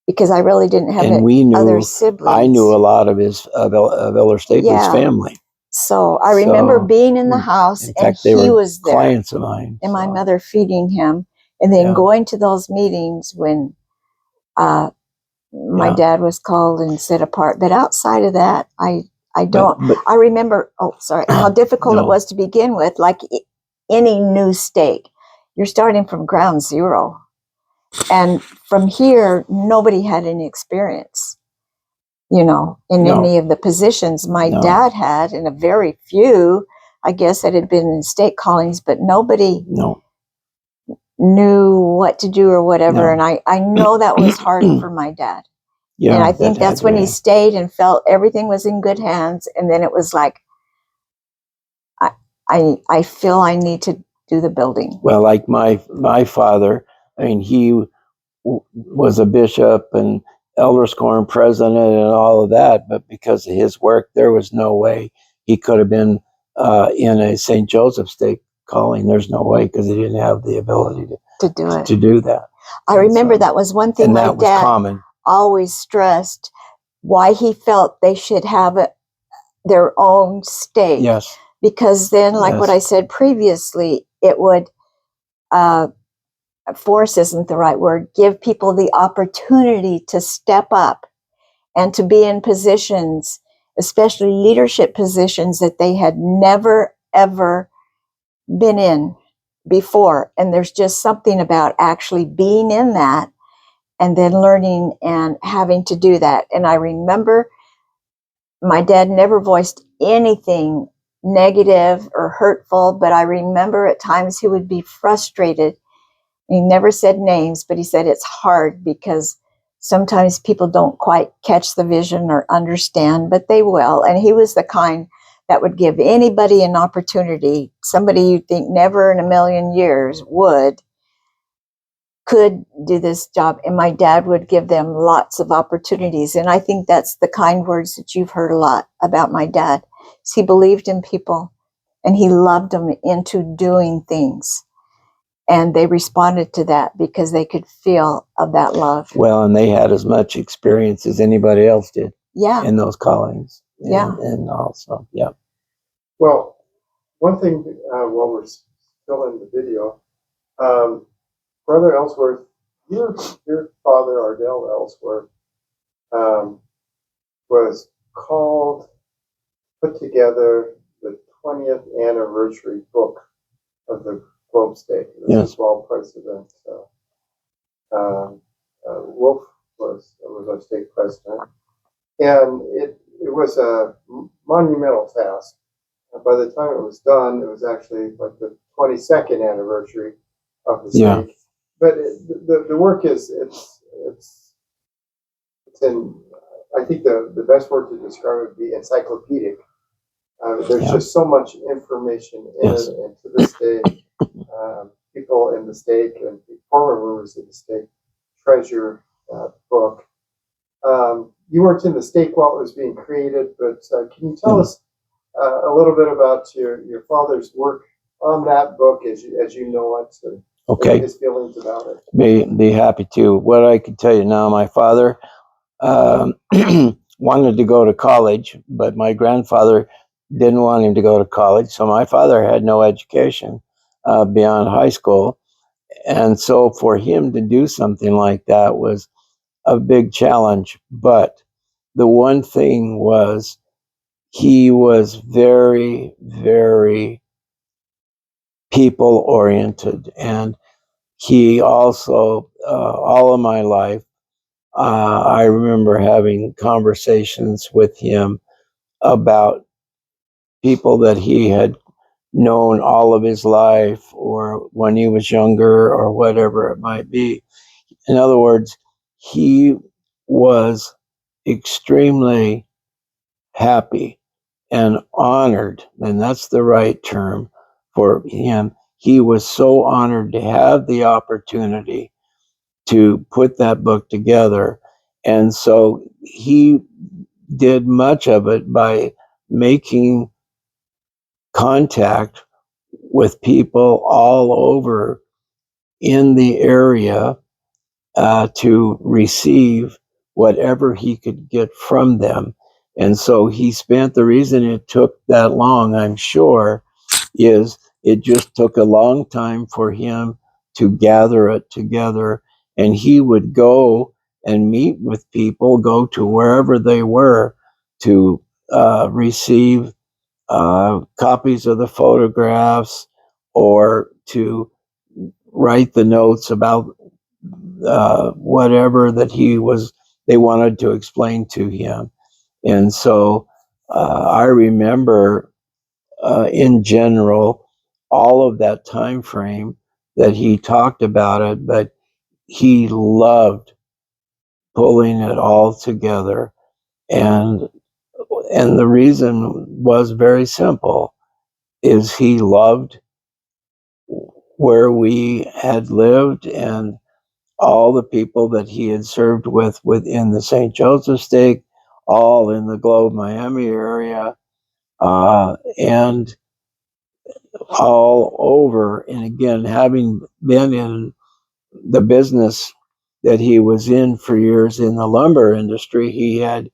because I really didn't have And we knew, other siblings. I knew a lot of Elder Stapley's Yeah. family. So I remember So, being in the house, In and fact, they he were was there, clients of mine. and my so. mother feeding him, and then Yeah. going to those meetings when my Yeah. dad was called and set apart. But outside of that, I don't. But I remember, how difficult No. it was to begin with. Like any new stake, you're starting from ground zero. And from here, nobody had any experience, you know, in No. any of the positions my No. dad had, and a very few, I guess, that had been in stake callings, but nobody no, knew what to do or whatever. No. And I know that was hard for my dad. yeah, And I think that had that's to when be. he stayed and felt everything was in good hands. And then it was like, I feel I need to do the building. Well, like my father, I mean, he was a bishop and elders quorum president and all of that, but because of his work, there was no way he could have been in a St. Joseph stake calling. There's no way, because he didn't have the ability To do it. to do that. I remember that was one thing And my that was dad common. always stressed, why he felt they should have their own stake. Yes. Because then, like what Yes. I said previously, it would, force isn't the right word, give people the opportunity to step up and to be in positions, especially leadership positions, that they had never, ever been in before. And there's just something about actually being in that and then learning and having to do that. And I remember my dad never voiced anything negative or hurtful, but I remember at times he would be frustrated. He never said names, but he said it's hard because sometimes people don't quite catch the vision or understand, but they will. And he was the kind that would give anybody an opportunity, somebody you think never in a million years could do this job. And my dad would give them lots of opportunities. And I think that's the kind words that you've heard a lot about my dad. He believed in people and he loved them into doing things. And they responded to that because they could feel of that love. Well, and they had as much experience as anybody else did Yeah. in those callings. Yeah. And also, yeah. Well, one thing while we're still in the video, Brother Ellsworth, your father, Ardell Ellsworth, was put together the 20th anniversary book of the Globe State. Yes. While President Wolf was our state president, and it was a monumental task. By the time it was done, it was actually like the 22nd anniversary of the Yeah. state. But the work is it's in, I think the best word to describe it would be encyclopedic. There's Yeah. just so much information in Yes. it, and to this day, people in the state and former members of the state treasure that book. You weren't in the stake while it was being created, but can you tell us a little bit about your father's work on that book as you know it, and Okay. his feelings about it? Be happy to. What I can tell you now, my father wanted to go to college, but my grandfather didn't want him to go to college. So my father had no education beyond high school. And so for him to do something like that was a big challenge. But the one thing was he was very, very people oriented. And he also, all of my life, I remember having conversations with him about people that he had known all of his life or when he was younger or whatever it might be. In other words, he was extremely happy and honored, and that's the right term for him. He was so honored to have the opportunity to put that book together. And so he did much of it by making contact with people all over in the area to receive whatever he could get from them. And so he spent, the reason it took that long, I'm sure, is it just took a long time for him to gather it together. And he would go and meet with people, go to wherever they were to receive copies of the photographs or to write the notes about whatever that they wanted to explain to him. And so I remember in general all of that time frame that he talked about it, but he loved pulling it all together. And the reason was very simple, is he loved where we had lived and all the people that he had served with within the St. Joseph stake, all in the Globe, Miami area, and all over. And again, having been in the business that he was in for years in the lumber industry, he had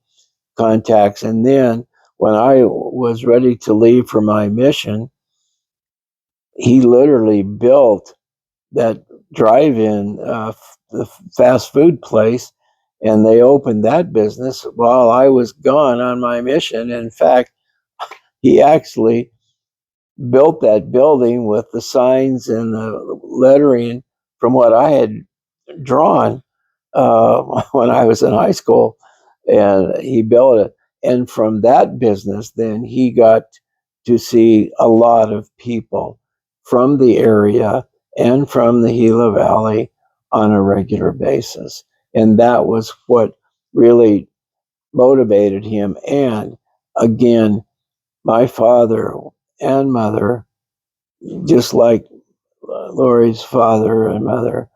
contacts. And then when I was ready to leave for my mission, he literally built that drive-in, the fast food place, and they opened that business while I was gone on my mission. In fact, he actually built that building with the signs and the lettering from what I had drawn when I was in high school, and he built it. And from that business, then he got to see a lot of people from the area and from the Gila Valley on a regular basis. And that was what really motivated him. And again, my father and mother, just like Lori's father and mother,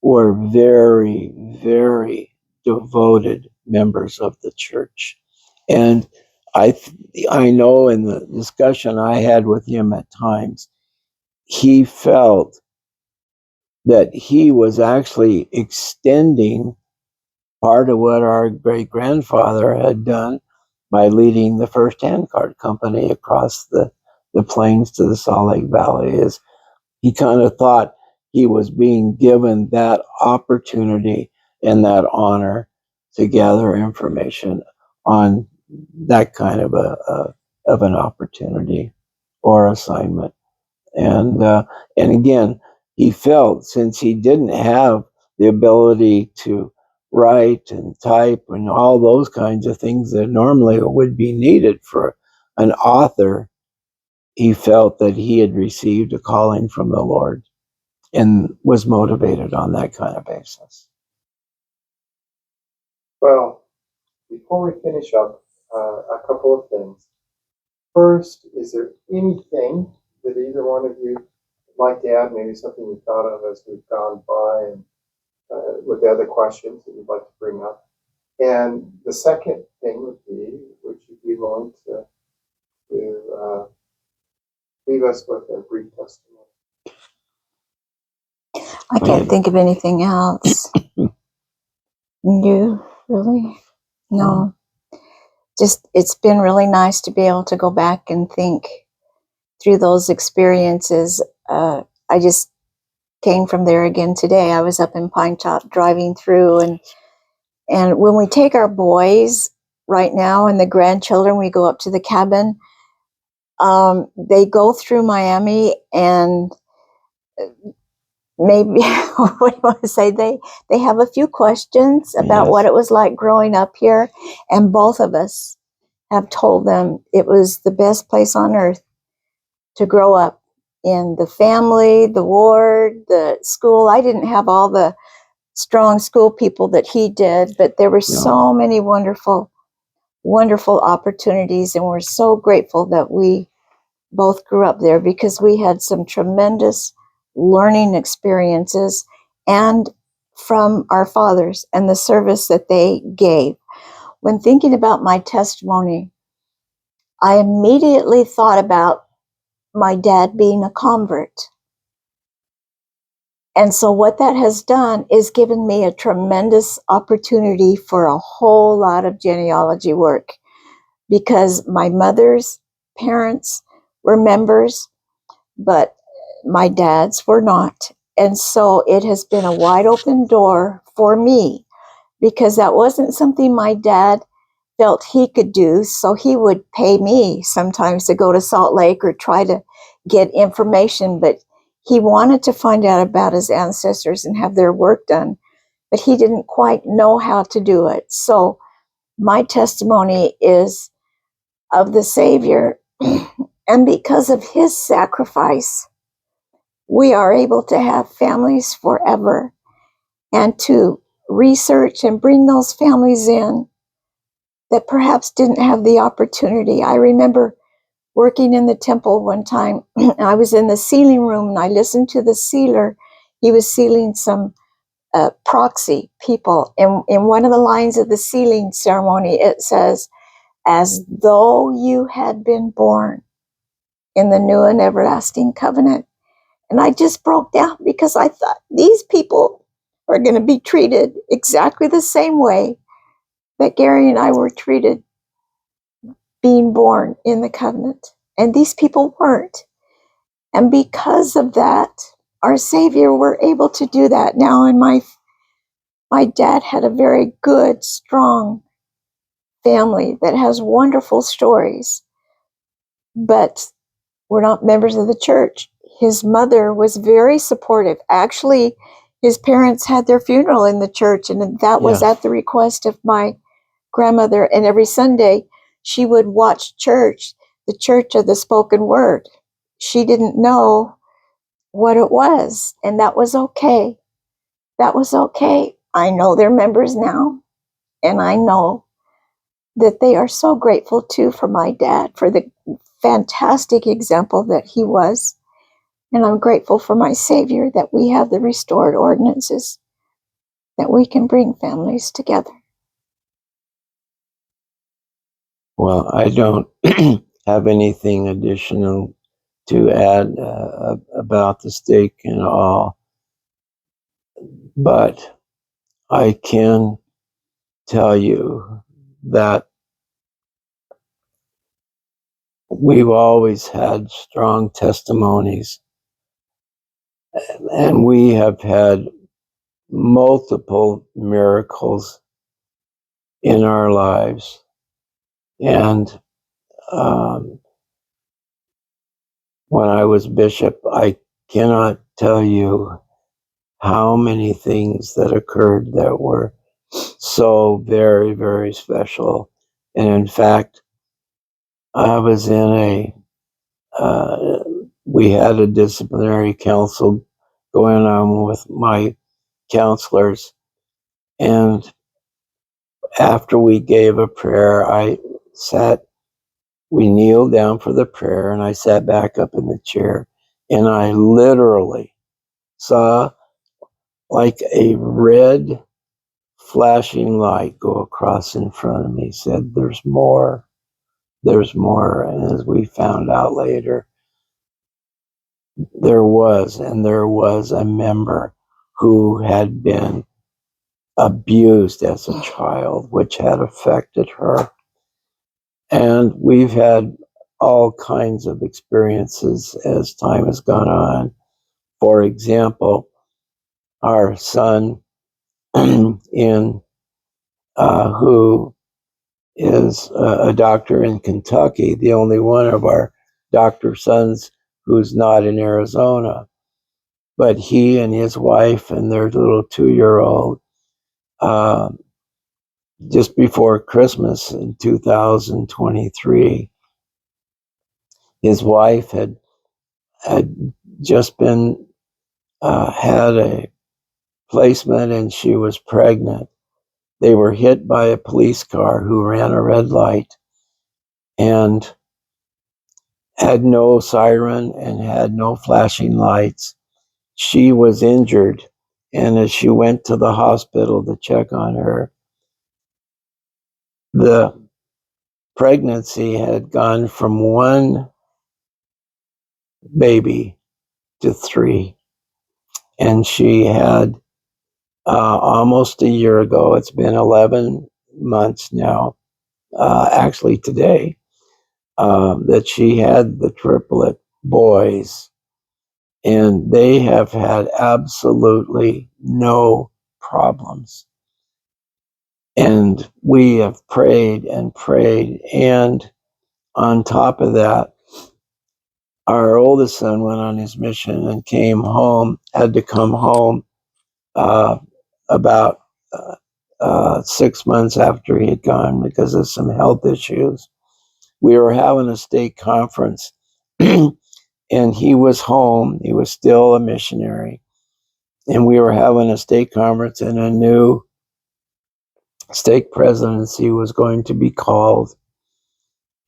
were very, very devoted members of the church. And I know in the discussion I had with him at times, he felt that he was actually extending part of what our great grandfather had done by leading the first handcart company across the plains to the Salt Lake Valley. Is he kind of thought he was being given that opportunity and that honor to gather information on that kind of an opportunity or assignment. And again, he felt, since he didn't have the ability to write and type and all those kinds of things that normally would be needed for an author, he felt that he had received a calling from the Lord and was motivated on that kind of basis. Well, before we finish up, a couple of things. First, is there anything that either one of you would like to add? Maybe something you thought of as we've gone by, and with the other questions that you'd like to bring up. And the second thing would be, would you be willing to leave us with a brief testimony? I can't think of anything else. You really? No. Just, it's been really nice to be able to go back and think through those experiences. I just came from there again today. I was up in Pine Top driving through, and when we take our boys right now and the grandchildren, we go up to the cabin. They go through Miami, and maybe what do you want to say? They have a few questions about what it was like growing up here, and both of us have told them it was the best place on earth to grow up in. The family, the ward, the school. I didn't have all the strong school people that he did, but there were so many wonderful, wonderful opportunities, and we're so grateful that we both grew up there, because we had some tremendous learning experiences and from our fathers and the service that they gave. When thinking about my testimony, I immediately thought about my dad being a convert. And so what that has done is given me a tremendous opportunity for a whole lot of genealogy work, because my mother's parents were members, but my dad's were not. And so it has been a wide open door for me, because that wasn't something my dad felt he could do. So he would pay me sometimes to go to Salt Lake or try to get information, but he wanted to find out about his ancestors and have their work done, but he didn't quite know how to do it. So my testimony is of the Savior, and because of his sacrifice, we are able to have families forever, and to research and bring those families in that perhaps didn't have the opportunity. I remember working in the temple one time. I was in the sealing room, and I listened to the sealer. He was sealing some proxy people. And in one of the lines of the sealing ceremony, it says, "As though you had been born in the new and everlasting covenant." And I just broke down, because I thought, these people are going to be treated exactly the same way that Gary and I were treated being born in the covenant. And these people weren't. And because of that, our Savior were able to do that. Now, and my dad had a very good, strong family that has wonderful stories, but we're not members of the church. His mother was very supportive. Actually, his parents had their funeral in the church, and that was at the request of my grandmother. And every Sunday, she would watch church. the church of the spoken word. She didn't know what it was, and that was okay. That was okay. I know they're members now, and I know that they are so grateful too for my dad, for the fantastic example that he was. And I'm grateful for my Savior that we have the restored ordinances, that we can bring families together. Well, I don't have anything additional to add about the stake and all, but I can tell you that we've always had strong testimonies, and we have had multiple miracles in our lives. And when I was bishop, I cannot tell you how many things that occurred that were so very, very special. And in fact, I was in we had a disciplinary council going on with my counselors. And after we gave a prayer, we kneeled down for the prayer, and I sat back up in the chair, and I literally saw like a red flashing light go across in front of me, said, there's more. And as we found out later, there was a member who had been abused as a child, which had affected her. And we've had all kinds of experiences as time has gone on. For example, our son in who is a doctor in Kentucky, the only one of our doctor sons who's not in Arizona. But he and his wife and their little 2-year-old, just before Christmas in 2023, his wife had just been had a placement and she was pregnant. They were hit by a police car who ran a red light and had no siren and had no flashing lights. She was injured, and as she went to the hospital to check on her, the pregnancy had gone from 1 baby to 3. And she had almost a year ago, it's been 11 months now, actually today, that she had the triplet boys, and they have had absolutely no problems. And we have prayed and prayed, and on top of that, our oldest son went on his mission and came home, had to come home about 6 months after he had gone because of some health issues. We were having a state conference and he was home. He was still a missionary. And we were having a state conference, and a new stake presidency was going to be called.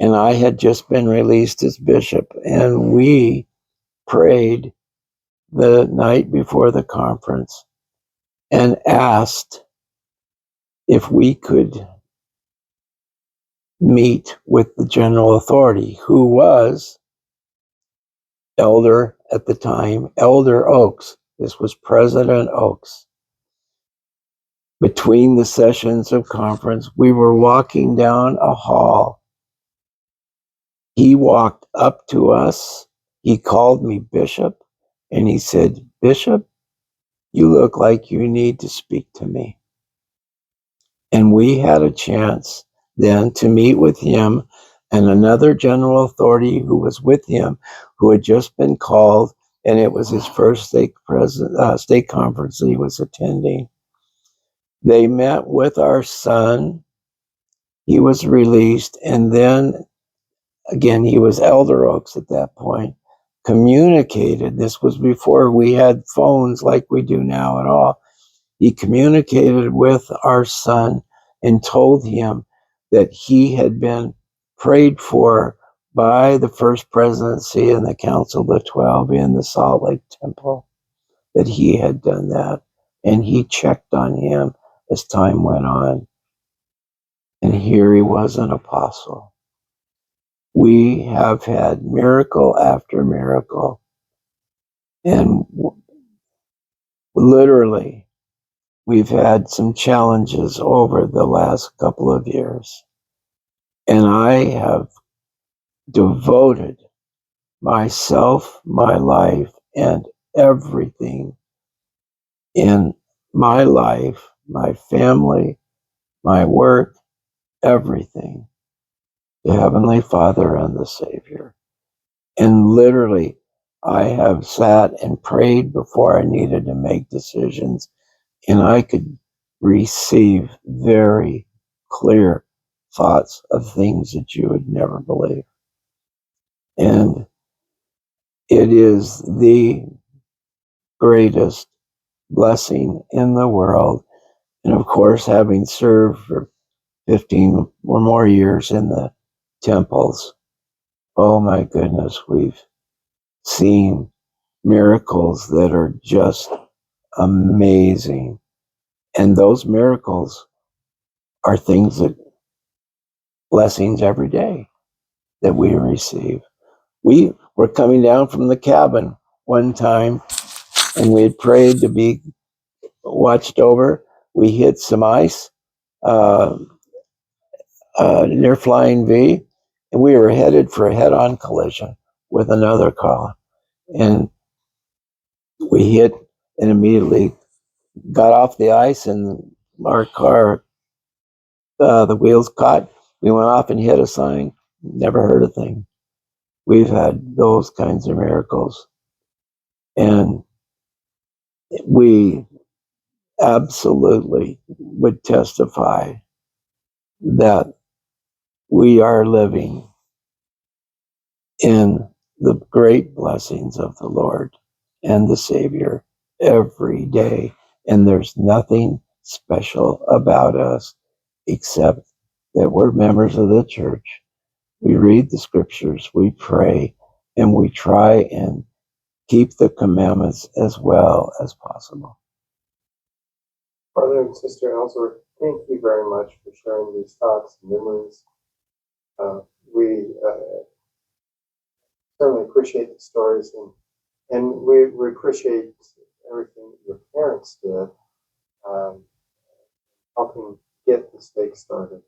And I had just been released as bishop, and we prayed the night before the conference and asked if we could meet with the general authority, who was Elder at the time, Elder Oaks. This was President Oaks. Between the sessions of conference, we were walking down a hall. He walked up to us. He called me Bishop, and he said, Bishop, you look like you need to speak to me. And we had a chance then to meet with him and another general authority who was with him, who had just been called, and it was his first state conference that he was attending. They met with our son. He was released, and then again, he was Elder Oaks at that point, communicated. This was before we had phones like we do now at all. He communicated with our son and told him that he had been prayed for by the First Presidency and the Council of the 12 in the Salt Lake Temple, that he had done that. And he checked on him as time went on. And here he was, an apostle. We have had miracle after miracle. And literally, we've had some challenges over the last couple of years. And I have devoted myself, my life, and everything in my life, my family, my work, everything, the Heavenly Father and the Savior. And literally, I have sat and prayed before I needed to make decisions, and I could receive very clear thoughts of things that you would never believe. And it is the greatest blessing in the world. And of course, having served for 15 or more years in the temples, oh my goodness, we've seen miracles that are just amazing. And those miracles are things that, blessings every day that we receive. We were coming down from the cabin one time and we had prayed to be watched over. We hit some ice near Flying V, and we were headed for a head-on collision with another car. And we hit and immediately got off the ice, and our car, the wheels caught. We went off and hit a sign. Never heard a thing. We've had those kinds of miracles. And we absolutely would testify that we are living in the great blessings of the Lord and the Savior every day. And there's nothing special about us except that we're members of the church. We read the scriptures, we pray, and we try and keep the commandments as well as possible. Brother and Sister Ellsworth, thank you very much for sharing these thoughts and memories. We certainly appreciate the stories, and we appreciate everything your parents did, helping get the stake started.